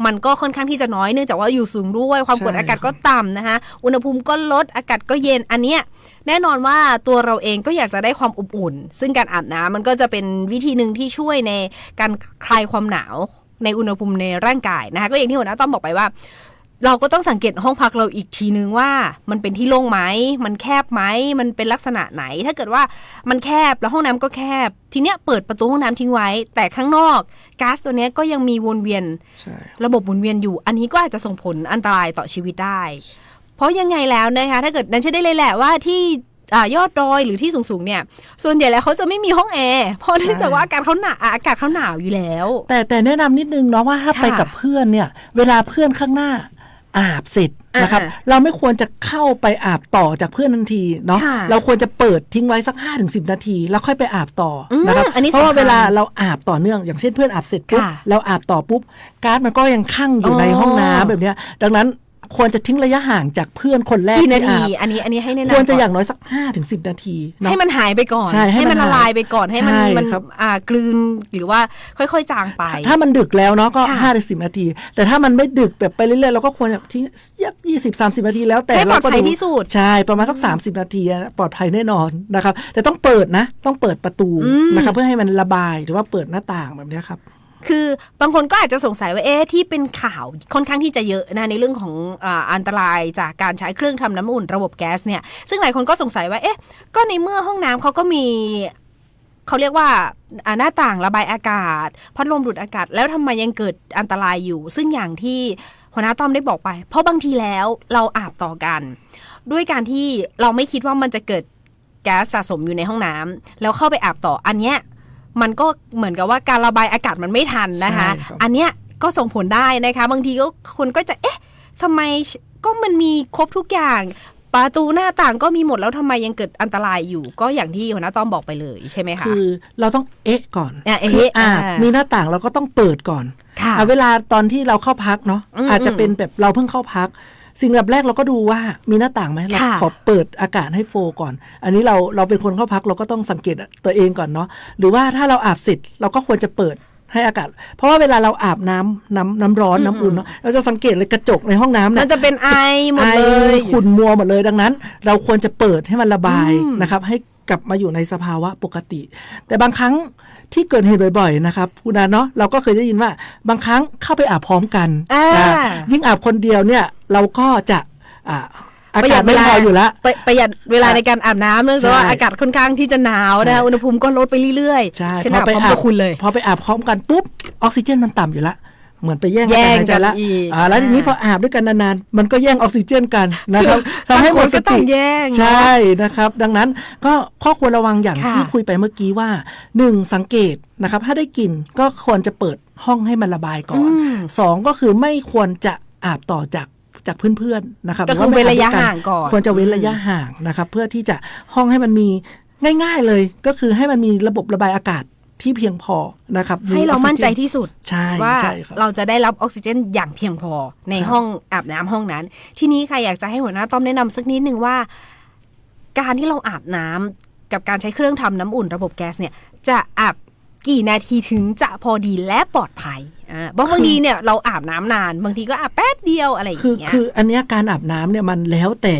มันก็ค่อนข้างที่จะน้อยเนื่องจากว่าอยู่สูงด้วยความกดอากาศก็ต่ำนะคะอุณหภูมิก็ลดอากาศก็เย็นอันเนี้ยแน่นอนว่าตัวเราเองก็อยากจะได้ความอบอุ่นซึ่งการอาบน้ำมันก็จะเป็นวิธีนึงที่ช่วยในการคลายความหนาวในอุณหภูมิในร่างกายนะคะก็อย่างที่หัวหน้าต้อมบอกไปว่าเราก็ต้องสังเกตห้องพักเราอีกทีนึงว่ามันเป็นที่โล่งไหมมันแคบไหมมันเป็นลักษณะไหนถ้าเกิดว่ามันแคบแล้วห้องน้ำก็แคบทีเนี้ยเปิดประตูห้องน้ำทิ้งไว้แต่ข้างนอกก๊าซตัวเนี้ยก็ยังมีวนเวียนระบบหมุนเวียนอยู่อันนี้ก็อาจจะส่งผลอันตรายต่อชีวิตได้เพราะยังไงแล้วนะคะถ้าเกิดนั้นเชื่อได้เลยแหละว่าที่ยอดดอยหรือที่สูงๆเนี่ยส่วนใหญ่แล้วเขาจะไม่มีห้องแอร์เพราะเนื่องจากว่าอากาศเขาหนาวอยู่แล้วแต่แนะนำนิดนึงเนาะว่าถ้าไปกับเพื่อนเนี่ยเวลาเพื่อนข้างหน้าอาบเสร็จนะครับเราไม่ควรจะเข้าไปอาบต่อจากเพื่อนทันทีเนาะเราควรจะเปิดทิ้งไว้สัก 5-10 นาทีแล้วค่อยไปอาบต่อนะครับเพราะว่าเวลาเราอาบต่อเนื่องอย่างเช่นเพื่อนอาบเสร็จปุ๊บเราอาบต่อปุ๊บก๊าซมันก็ยังคั่งอยู่ในห้องน้ำแบบนี้ดังนั้น ควรจะทิ้งระยะห่างจากเพื่อนคนแรก กี่นาที ที่อาบ อันนี้ให้แนะนำ ควรจะ ก่น อย่างน้อยสัก 5-10 นาทีเนาะ ให้มันหายไปก่อน ใช่ให้มัน ละลายไปก่อนให้มัน ใช่ มัน ครับ กลืนหรือว่าค่อยๆจางไป ถ้ามันดึกแล้วเนาะก็ ค่ะ 5-10 นาที แต่ถ้ามันไม่ดึกแบบไปเรื่อยๆเราก็ควรจะทิ้ง20-30 นาทีแล้วแต่ ให้ปลอดภัย เราก็ ที่สุด ใช่ประมาณสัก30 นาทีปลอดภัยแน่นอนนะครับแต่ต้องเปิดนะต้องเปิดประตูนะครับเพื่อให้มันระบายหรือว่าเปิดหน้าต่างแบบนี้ครับ คือบางคนก็อาจจะสงสัยว่าที่เป็นข่าวค่อนข้างที่จะเยอะนะในเรื่องของอันตรายจากการใช้เครื่องทำน้ำอุ่นระบบแก๊สเนี่ยซึ่งหลายคนก็สงสัยว่าก็ในเมื่อห้องน้ำเขาก็มีเขาเรียกว่าหน้าต่างระบายอากาศพัดลมดูดอากาศแล้วทำไมยังเกิดอันตรายอยู่ซึ่งอย่างที่หัวหน้าต้อมได้บอกไปเพราะบางทีแล้วเราอาบต่อกันด้วยการที่เราไม่คิดว่ามันจะเกิดแก๊สสะสมอยู่ในห้องน้ำแล้วเข้าไปอาบต่ออันเนี้ยมันก็เหมือนกับว่าการระบายอากาศมันไม่ทันนะคะ ใช่ครับ อันเนี้ยก็ส่งผลได้นะคะบางทีก็คนก็จะทำไมก็มันมีครบทุกอย่างประตูหน้าต่างก็มีหมดแล้วทำไมยังเกิดอันตรายอยู่ก็อย่างที่หัวหน้าต้อมบอกไปเลยใช่ไหมคะ คือเราต้องก่อน คือมีหน้าต่างเราก็ต้องเปิดก่อน ค่ะ เวลาตอนที่เราเข้าพักเนาะอาจจะเป็นแบบเราเพิ่งเข้าพักสิ่งแรกเราก็ดูว่ามีหน้าต่างไหมเราขอเปิดอากาศให้โฟลก่อนอันนี้เราเป็นคนเข้าพักเราก็ต้องสังเกตตัวเองก่อนเนาะหรือว่าถ้าเราอาบเสร็จเราก็ควรจะเปิดให้อากาศเพราะว่าเวลาเราอาบน้ำร้อนน้ำอุ่นเนาะเราจะสังเกตเลยกระจกในห้องน้ำเนี่ย มันจะเป็นไอหมดเลย ขุ่นมัวหมดเลยดังนั้น เราควรจะเปิดให้มันระบายนะครับให้กลับมาอยู่ในสภาวะปกติแต่บางครั้งที่เกิดเหตุบ่อยๆนะครับคุณอาเนาะเราก็เคยได้ยินว่าบางครั้งเข้าไปอาบพร้อมกันยิ่งอาบคนเดียวเนี่ยเราก็จะอากาศไม่พออยู่แล้วประหยัดเวลาในการอาบน้ำเนื่องจากว่าอากาศค่อนข้างที่จะหนาวนะอุณหภูมิก็ลดไปเรื่อยๆ ใช่ ฉันอาบพร้อมกับคุณเลย พอไปอาบพร้อมกันปุ๊บออกซิเจนมันต่ำอยู่แล้วเหมือนไปแย่งกันหายใจละแล้วทีนี้พออาบด้วยกันนานๆมันก็แย่งออกซิเจนกันนะครับทำให้หมดสติใช่นะครับดังนั้นก็ข้อควรระวังอย่างที่คุยไปเมื่อกี้ว่า1สังเกตนะครับถ้าได้กลิ่นก็ควรจะเปิดห้องให้มันระบายก่อน2ก็คือไม่ควรจะอาบต่อจากเพื่อนๆนะครับก็คือเว้นระยะห่างก่อนควรจะเว้นระยะห่างนะครับเพื่อที่จะห้องให้มันมีง่ายๆเลยก็คือให้มันมีระบบระบายอากาศที่เพียงพอนะครับให้เรามั่นใจที่สุด ใช่ว่าเราจะได้รับออกซิเจนอย่างเพียงพอในห้องอาบน้ำห้องนั้นทีนี้ค่ะอยากจะให้หัวหน้าต้อมแนะนำสักนิดนึงว่าการที่เราอาบน้ำกับการใช้เครื่องทำน้ำอุ่นระบบแก๊สเนี่ยจะอาบกี่นาทีถึงจะพอดีและปลอดภัยบางทีเนี่ยเราอาบน้ำนานบางทีก็อาบแป๊บเดียวอะไรอย่างเงี้ยคืออันนี้การอาบน้ำเนี่ยมันแล้วแต่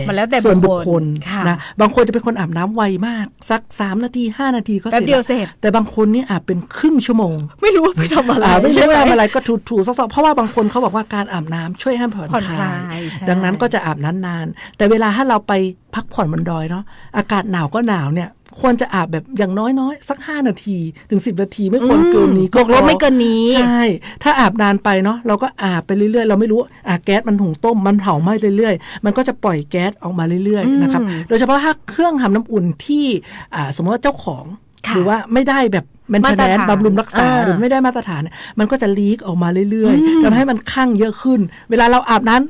ส่วนบุคคลนะบางคนจะเป็นคนอาบน้ำไวมากสัก3 นาที5 นาทีก็เสร็จแป๊บเดียวเสร็จแต่บางคนนี่อาบเป็นครึ่งชั่วโมงไม่รู้ว่าไปทำอะไรไม่ใช่ว่าทำอะไรก็ถูๆซอกๆเพราะว่าบางคนเขาบอกว่าการอาบน้ำช่วยให้ผ่อนคลายดังนั้นก็จะอาบนานๆแต่เวลาถ้าเราไปพักผ่อนบนดอยเนาะอากาศหนาวก็หนาวเนี่ยควรจะอาบแบบอย่างน้อยๆสัก5 นาทีถึง10 นาทีไม่ควรเกินนี้บวกลบไม่เกินนี้ใช่ถ้าอาบนานไปเนาะเราก็อาบไปเรื่อยๆเราไม่รู้แก๊สมันหุงต้มมันเผาไหม้เรื่อยๆมันก็จะปล่อยแก๊สออกมาเรื่อยๆนะครับโดยเฉพาะถ้าเครื่องทำน้ำอุ่นที่สมมติว่าเจ้าของหรือว่าไม่ได้แบบมันแทนบำรุงรักษาหรือไม่ได้มาตรฐานมันก็จะลีกออกมาเรื่อยๆทำให้มันคั่งเยอะขึ้นเวลาเราอาบน้ำ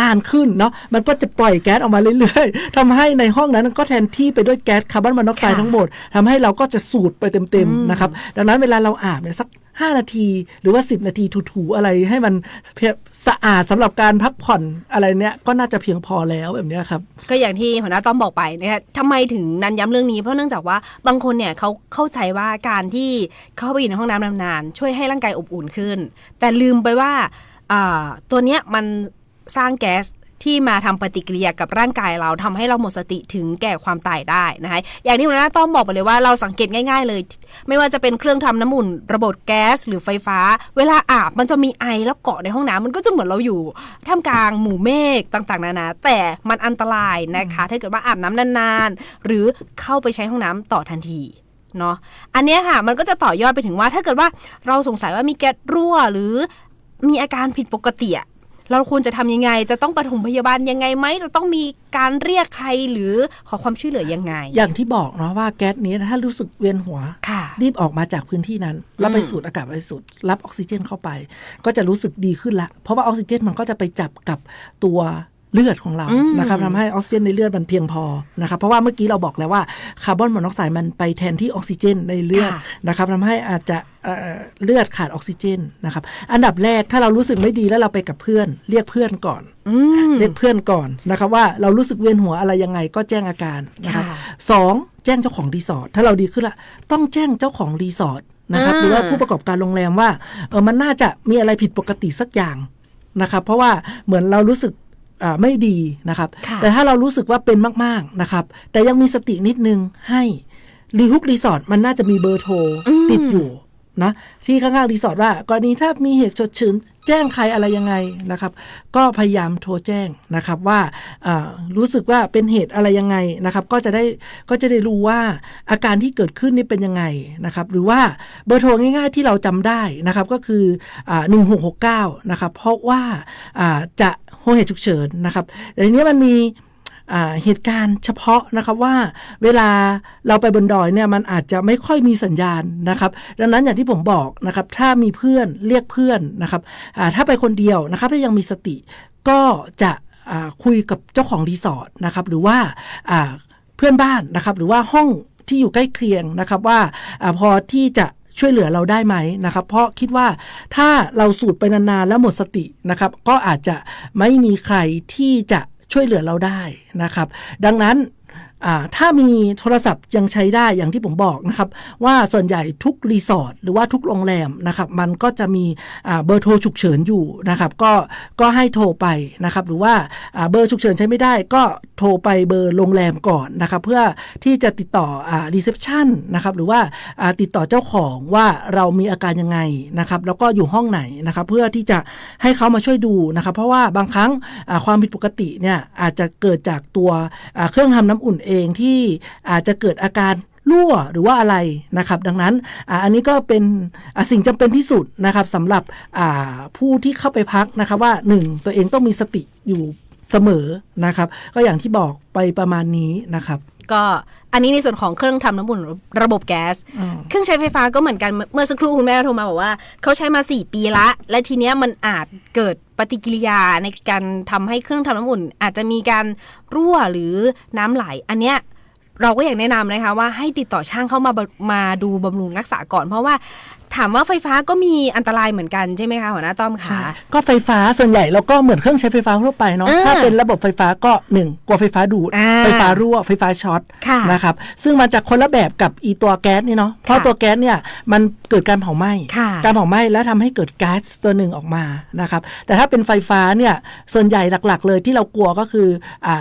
นานขึ้นเนาะมันก็จะปล่อยแก๊สออกมาเรื่อยๆทำให้ในห้องนั้นก็แทนที่ไปด้วยแก๊สคาร์บอนมอนอกไซด์ทั้งหมดทำให้เราก็จะสูดไปเต็มๆนะครับดังนั้นเวลาเราอาบเนี่ยสัก5 นาทีหรือว่า10 นาทีถูๆอะไรให้มันสะอาดสำหรับการพักผ่อนอะไรเนี้ยก็น่าจะเพียงพอแล้วแบบนี้ครับก็อย่างที่หัวหน้าต้อมบอกไปนะคะทำไมถึงนันย้ำเรื่องนี้เพราะเนื่องจากว่าบางคนเนี่ยเขาเข้าใจว่าการที่เข้าไปอยู่ในห้องน้ำนานๆช่วยให้ร่างกายอบอุ่นขึ้นแต่ลืมไปว่าตัวเนี้ยมันสร้างแก๊สที่มาทำปฏิกิริยากับร่างกายเราทำให้เราหมดสติถึงแก่ความตายได้นะคะอย่างที่หัวหน้าต้อมบอกไปเลยว่าเราสังเกตง่ายๆเลยไม่ว่าจะเป็นเครื่องทำน้ำอุ่นระบบแก๊สหรือไฟฟ้าเวลาอาบมันจะมีไอแล้วเกาะในห้องน้ำมันก็จะเหมือนเราอยู่ท่ามกลางหมู่เมฆต่างๆนานาแต่มันอันตรายนะคะถ้าเกิดว่าอาบน้ำนานๆหรือเข้าไปใช้ห้องน้ำต่อทันทีเนาะอันนี้ค่ะมันก็จะต่อยอดไปถึงว่าถ้าเกิดว่าเราสงสัยว่ามีแก๊สรั่วหรือมีอาการผิดปกติเราควรจะทำยังไงจะต้องปฐมพยาบาลยังไงไหมจะต้องมีการเรียกใครหรือขอความช่วยเหลือยังไงอย่างที่บอกเนาะว่าแก๊สนี้ถ้ารู้สึกเวียนหัวรีบออกมาจากพื้นที่นั้นแล้วไปสูดอากาศบริสุทธิ์รับออกซิเจนเข้าไปก็จะรู้สึกดีขึ้นละเพราะว่าออกซิเจนมันก็จะไปจับกับตัว เลือดของเรานะครับทำให้ออกซิเจนในเลือดมันเพียงพอนะครับเพราะว่าเมื่อกี้เราบอกแล้วว่าคาร์บอนมอนอกไซด์มันไปแทนที่ออกซิเจนในเลือดนะครับทำให้อาจจะเลือดขาดออกซิเจนนะครับอันดับแรกถ้าเรารู้สึกไม่ดีแล้วเราไปกับเพื่อนเรียกเพื่อนก่อนเรียกเพื่อนก่อนนะครับว่าเรารู้สึกเวียนหัวอะไรยังไงก็แจ้งอาการนะครับสองแจ้งเจ้าของรีสอร์ทถ้าเราดีขึ้นละต้องแจ้งเจ้าของรีสอร์ทนะครับหรือว่าผู้ประกอบการโรงแรมว่ามันน่าจะมีอะไรผิดปกติสักอย่างนะครับเพราะว่าเหมือนเรารู้สึกไม่ดีนะครับแต่ถ้าเรารู้สึกว่าเป็นมากๆนะครับแต่ยังมีสตินิดนึงให้รีฮุกรีสอร์ทมันน่าจะมีเบอร์โทรติดอยู่นะที่ข้างๆรีสอร์ทว่ากรณีถ้ามีเหตุฉุกเฉินแจ้งใครอะไรยังไงนะครับก็พยายามโทรแจ้งนะครับว่ารู้สึกว่าเป็นเหตุอะไรยังไงนะครับก็จะได้รู้ว่าอาการที่เกิดขึ้นนี่เป็นยังไงนะครับหรือว่าเบอร์โทรง่ายๆที่เราจำได้นะครับก็คือ1669นะครับเพราะว่าจะเหตุฉุกเฉินนะครับแต่ทีนี้มันมีเหตุการณ์เฉพาะนะครับว่าเวลาเราไปบนดอยเนี่ยมันอาจจะไม่ค่อยมีสัญญาณนะครับดังนั้นอย่างที่ผมบอกนะครับถ้ามีเพื่อนเรียกเพื่อนนะครับถ้าไปคนเดียวนะครับถ้ายังมีสติก็จะคุยกับเจ้าของรีสอร์ทนะครับหรือว่าเพื่อนบ้านนะครับหรือว่าห้องที่อยู่ใกล้เคียงนะครับว่าพอที่จะช่วยเหลือเราได้ไหมนะครับเพราะคิดว่าถ้าเราสูดไปนานๆแล้วหมดสตินะครับก็อาจจะไม่มีใครที่จะช่วยเหลือเราได้นะครับดังนั้นถ้ามีโทรศัพท์ยังใช้ได้อย่างที่ผมบอกนะครับว่าส่วนใหญ่ทุกรีสอร์ทหรือว่าทุกโรงแรมนะครับมันก็จะมีเบอร์โทรฉุกเฉินอยู่นะครับก็ให้โทรไปนะครับหรือว่าเบอร์ฉุกเฉินใช้ไม่ได้ก็โทรไปเบอร์โรงแรมก่อนนะครับเพื่อที่จะติดต่อรีเซพชันนะครับหรือว่าติดต่อเจ้าของว่าเรามีอาการยังไงนะครับแล้วก็อยู่ห้องไหนนะครับเพื่อที่จะให้เขามาช่วยดูนะครับเพราะว่าบางครั้งความผิดปกติเนี่ยอาจจะเกิดจากตัวเครื่องทำน้ำอุ่นเองที่อาจจะเกิดอาการรั่วหรือว่าอะไรนะครับดังนั้นอันนี้ก็เป็นสิ่งจำเป็นที่สุดนะครับสำหรับผู้ที่เข้าไปพักนะครับว่า1ตัวเองต้องมีสติอยู่เสมอนะครับก็อย่างที่บอกไปประมาณนี้นะครับก็อันนี้ในส่วนของเครื่องทำน้ำอุ่นระบบแก๊สเครื่องใช้ไฟฟ้าก็เหมือนกันเมื่อสักครู่คุณแม่โทรมาบอกว่าเขาใช้มา4 ปีละและทีเนี้ยมันอาจเกิดปฏิกิริยาในการทำให้เครื่องทำน้ำอุ่นอาจจะมีการรั่วหรือน้ำไหลอันเนี้ยเราก็อยากแนะนำนะคะว่าให้ติดต่อช่างเข้ามาดูบำรุงรักษาก่อนเพราะว่าถามว่าไฟฟ้าก็มีอันตรายเหมือนกันใช่ไหมคะหัวหน้าต้อมคะก็ไฟฟ้าส่วนใหญ่เราก็เหมือนเครื่องใช้ไฟฟ้าทั่วไปเนาะถ้าเป็นระบบไฟฟ้าก็1กลัวไฟฟ้าดูดไฟฟ้ารั่วไฟฟ้าช็อตนะครับซึ่งมันจะคนละแบบกับอีตัวแก๊สนี่เนาะเพราะตัวแก๊สเนี่ยมันเกิดการเผาไหม้แล้วทำให้เกิดแก๊สตัวหนึ่งออกมานะครับแต่ถ้าเป็นไฟฟ้าเนี่ยส่วนใหญ่หลักๆเลยที่เรากลัวก็คือ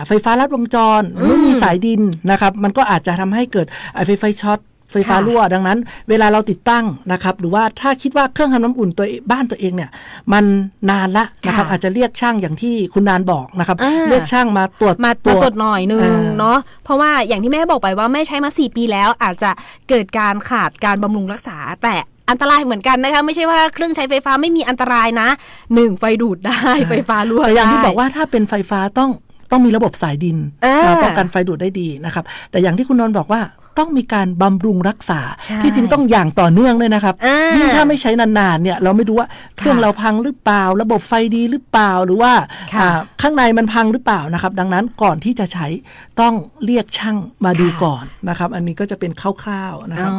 ไฟฟ้าลัดวงจรไม่มีสายดินนะครับมันก็อาจจะทำให้เกิดไฟช็อตไฟฟ้ารั่วดังนั้นเวลาเราติดตั้งนะครับหรือว่าถ้าคิดว่าเครื่องทำน้ำอุ่นตัวบ้านตัวเองเนี่ยมันนานละนะครับอาจจะเรียกช่างอย่างที่คุณนานบอกนะครับเรียกช่างมาตรวจหน่อยนึงเนาะเพราะว่าอย่างที่แม่บอกไปว่าแม่ใช้มา4 ปีแล้วอาจจะเกิดการขาดการบำรุงรักษาแต่อันตรายเหมือนกันนะคะไม่ใช่ว่าเครื่องใช้ไฟฟ้าไม่มีอันตรายนะ1ไฟดูดได้ไฟฟ้ารั่วได้อย่างที่บอกว่าถ้าเป็นไฟฟ้าต้องมีระบบสายดินป้องกันไฟดูดได้ดีนะครับแต่อย่างที่คุณนนท์บอกว่าต้องมีการบำรุงรักษาที่จริงต้องอย่างต่อเนื่องเลยนะครับยิ่งถ้าไม่ใช้นานๆเนี่ยเราไม่รู้ว่าเครื่องเราพังหรือเปล่าระบบไฟดีหรือเปล่าหรือว่าข้างในมันพังหรือเปล่านะครับดังนั้นก่อนที่จะใช้ต้องเรียกช่างมาดูก่อนนะครับอันนี้ก็จะเป็นคร่าวๆนะครับ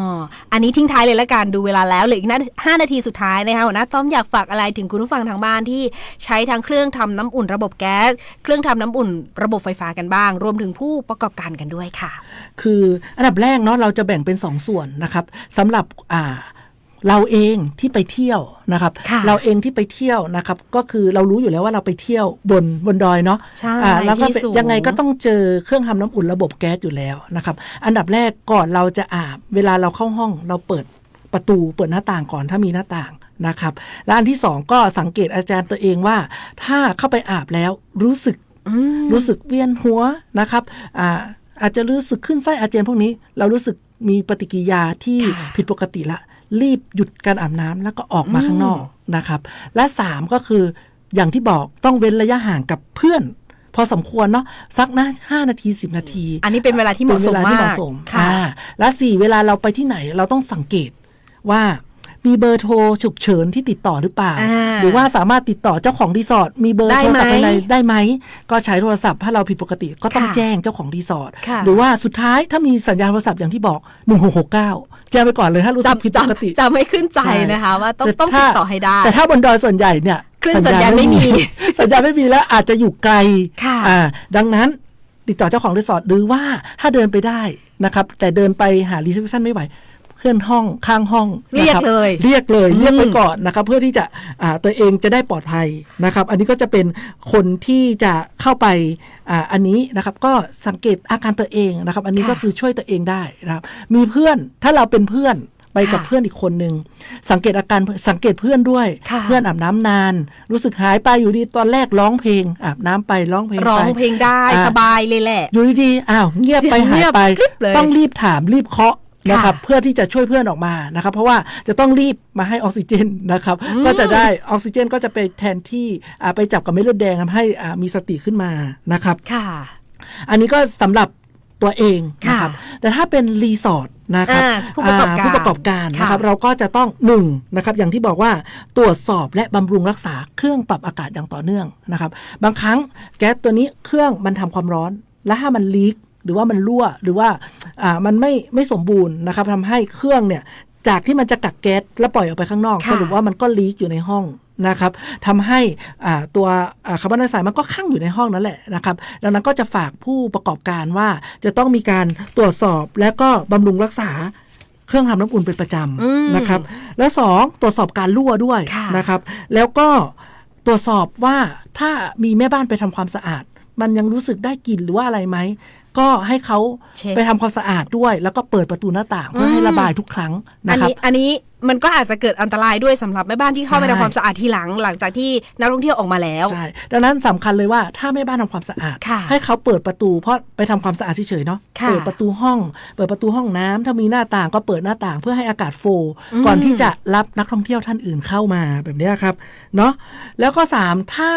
อันนี้ทิ้งท้ายเลยละกันดูเวลาแล้วเหลืออีก5 นาทีสุดท้ายนะคะหัวหน้าต้อมอยากฝากอะไรถึงคุณผู้ฟังทางบ้านที่ใช้ทั้งเครื่องทำน้ำอุ่นระบบแก๊สเครื่องทำน้ำอุ่นระบบไฟฟ้ากันบ้างรวมถึงผู้ประกอบการกันด้วยค่ะคืออันดับแรกเนาะเราจะแบ่งเป็น2 ส่วนนะครับสำหรับเราเองที่ไปเที่ยวนะครับเราเองที่ไปเที่ยวนะครับก็คือเรารู้อยู่แล้วว่าเราไปเที่ยวบนดอยเนาะแล้วก็ยังไงก็ต้องเจอเครื่องทำน้ำอุ่นระบบแก๊สอยู่แล้วนะครับอันดับแรกก่อนเราจะอาบเวลาเราเข้าห้องเราเปิดประตูเปิดหน้าต่างก่อนถ้ามีหน้าต่างนะครับและอันที่2ก็สังเกตอาจารย์ตัวเองว่าถ้าเข้าไปอาบแล้วรู้สึกเวียนหัวนะครับอาจจะรู้สึกขึ้นไส้อาเจียนพวกนี้เรารู้สึกมีปฏิกิริยาที่ผิดปกติละรีบหยุดการอาบน้ำแล้วก็ออกมาข้างนอกนะครับและ3ก็คืออย่างที่บอกต้องเว้นระยะห่างกับเพื่อนพอสมควรเนาะสักนะ5 นาที10 นาทีอันนี้เป็นเวลาที่เหมาะสมมากและ4เวลาเราไปที่ไหนเราต้องสังเกตว่า มีเบอร์โทรฉุกเฉินที่ติดต่อหรือเปล่า อ่า หรือว่าสามารถติดต่อเจ้าของรีสอร์ทมีเบอร์ ได้ โทร ไหม ศัพท์อะไรได้ไหมก็ใช้โทรศัพท์ถ้าเราผิดปกติก็ต้อง ค่ะ แจ้งเจ้าของรีสอร์ท ค่ะ หรือว่าสุดท้ายถ้ามีสัญญาณโทรศัพท์อย่างที่บอก1669แจ้งไปก่อนเลยถ้ารู้สึกผิดปกติ จะไม่ขึ้นใจ ใช่ นะคะ ว่าต้อง แต่ ต้อง ถ้า ติดต่อให้ได้ แต่ถ้าบนดอยส่วนใหญ่เนี่ย คลื่นสัญญาณไม่มี สัญญาณไม่มีแล้วอาจจะอยู่ไกล ค่ะ ดังนั้นติดต่อเจ้าของรีสอร์ทหรือว่าถ้าเดินไปได้นะครับแต่เดินไปหารีเซพชันไม่ไหวเพื่อนห้องข้างห้อง เรียก นะครับ เลย เรียกไปก่อนนะครับเพื่อที่จะตัวเองจะได้ปลอดภัยนะครับอันนี้ก็จะเป็นคนที่จะเข้าไปอันนี้นะครับก็สังเกตอาการตัวเองนะครับอันนี้ ค่ะ ก็คือช่วยตัวเองได้นะครับมีเพื่อนถ้าเราเป็นเพื่อนไปกับ ค่ะ เพื่อนอีกคนนึงสังเกตอาการสังเกตเพื่อนด้วย ค่ะ เพื่อนอาบน้ำนาน รู้สึกหายไปอยู่ดีตอนแรกร้องเพลงอาบน้ำไปร้องเพลงไป ร้องเพลงได้สบายเลยแหละ อยู่ดีๆอ้าวเงียบไป เสียง หายไป เงียบกริบเลย ต้องรีบถามรีบเคาะนะครับ ค่ะ เพื่อที่จะช่วยเพื่อนออกมานะครับเพราะว่าจะต้องรีบมาให้ออกซิเจนนะครับก็จะได้ออกซิเจนก็จะไปแทนที่ไปจับกับเม็ดเลือดแดงทำให้มีสติขึ้นมานะครับ ค่ะ อันนี้ก็สำหรับตัวเองนะครับ ค่ะ แต่ถ้าเป็นรีสอร์ทนะครับ ผู้ประกอบการ ผู้ประกอบการนะครับ ค่ะ เราก็จะต้องหนึ่งนะครับอย่างที่บอกว่าตรวจสอบและบำรุงรักษาเครื่องปรับอากาศอย่างต่อเนื่องนะครับบางครั้งแก๊สตัวนี้เครื่องมันทำความร้อนและถ้ามันลีกหรือว่ามันรั่วหรือว่ามันไม่สมบูรณ์นะครับทำให้เครื่องเนี่ยจากที่มันจะกักแก๊สแล้วปล่อยออกไปข้างนอก ค่ะ สรุปว่ามันก็ลีกอยู่ในห้องนะครับทำให้ตัวคาร์บอนไดออกไซด์มันก็คั่งอยู่ในห้องนั่นแหละนะครับดังนั้นก็จะฝากผู้ประกอบการว่าจะต้องมีการตรวจสอบและก็บำรุงรักษาเครื่องทำน้ำอุ่นเป็นประจำนะครับและสองตรวจสอบการรั่วด้วย ค่ะ นะครับแล้วก็ตรวจสอบว่าถ้ามีแม่บ้านไปทำความสะอาด มันยังรู้สึกได้กลิ่นหรือว่าอะไรไหมก็ให้เขา เช็ค ไปทำความสะอาดด้วย แล้วก็เปิดประตูหน้าต่างเพื่อให้ระบายทุกครั้ง อั นะครับ นี้มันก็อาจจะเกิดอันตรายด้วยสำหรับแม่บ้านที่เข้าไป ใช่ ทำความสะอาดทีหลังจากที่นักท่องเที่ยวออกมาแล้ว ใช่ดังนั้นสำคัญเลยว่าถ้าแม่บ้านทำความสะอาด ค่ะ ให้เขาเปิดประตูเพราะไปทำความสะอาดเฉยๆเนาะ ค่ะ เปิดประตูห้อง เปิดประตูห้องน้ำถ้ามีหน้าต่างก็เปิดหน้าต่างเพื่อให้อากาศโฟลว์ก่อนที่จะรับนักท่องเที่ยวท่านอื่นเข้ามาแบบนี้ครับเนาะแล้วก็3ถ้า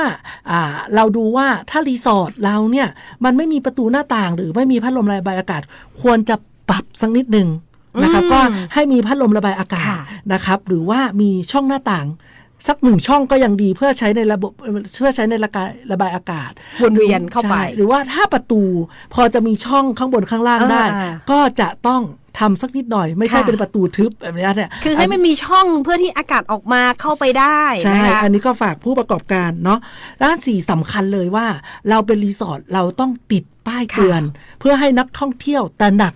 เราดูว่าถ้ารีสอร์ทเราเนี่ยมันไม่มีประตูหน้าต่างหรือไม่มีพัดลมระบายอากาศควรจะปรับสักนิดนึงนะครับก็ให้มีพัดลมระบายอากาศ ค่ะ นะครับหรือว่ามีช่องหน้าต่างสัก1ช่องก็ยังดีเพื่อใช้ในระบบเพื่อใช้ในระบายอากาศ วนเวียนเข้าไป ใช่หรือว่าถ้าประตูพอจะมีช่องข้างบนข้างล่างได้ ก็จะต้องทำสักนิดหน่อยไม่ใช่ ค่ะ เป็นประตูทึบแบบนี้เนี่ย คือให้มันมีช่องเพื่อที่อากาศออกมาเข้าไปได้ ใช่ นะคะ อันนี้ก็ฝากผู้ประกอบการเนาะด้าน4สำคัญเลยว่าเราเป็นรีสอร์ทเราต้องติดป้ายเตือน เพื่อให้นักท่องเที่ยวตระหนัก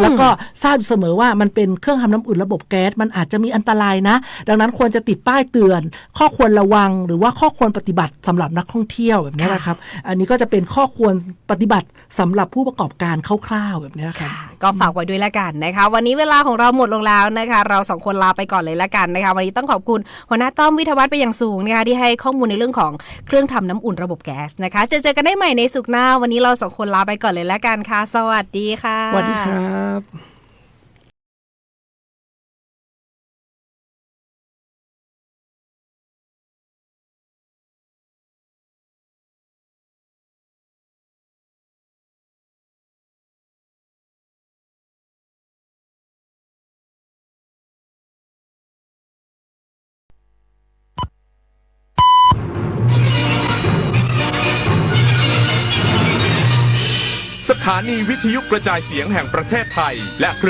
แล้วก็ทราบอยู่เสมอว่ามันเป็นเครื่องทำน้ำอุ่นระบบแก๊สมันอาจจะมีอันตรายนะดังนั้นควรจะติดป้ายเตือน ข้อควรระวังหรือว่าข้อควรปฏิบัติสำหรับนักท่องเที่ยวแบบนี้นะครับ อันนี้ก็จะเป็นข้อควรปฏิบัติสำหรับผู้ประกอบการคร่าวๆแบบนี้ครับ ค่ะก็ฝากไว้ด้วยละกันนะคะ วันนี้เวลาของเราหมดลงแล้วนะคะ เราสองคนลาไปก่อนเลยละกันนะคะ วันนี้ต้องขอบคุณหัวหน้าต้อมวิทยาวัฒน์ไปอย่างสูงนะคะที่ให้ข้อมูลในเรื่องของเครื่องทำน้ำอุ่นระบบแก๊สนะคะ เจอกันได้ใหม่ในศุกร์หน้าวันนี้เราสองคนลาไปก่อนเลยละกันค่ะ สวัสดีค่ะ สวัสดีครับ สถานีวิทยุกระจายเสียงแห่งประเทศไทยและเครือ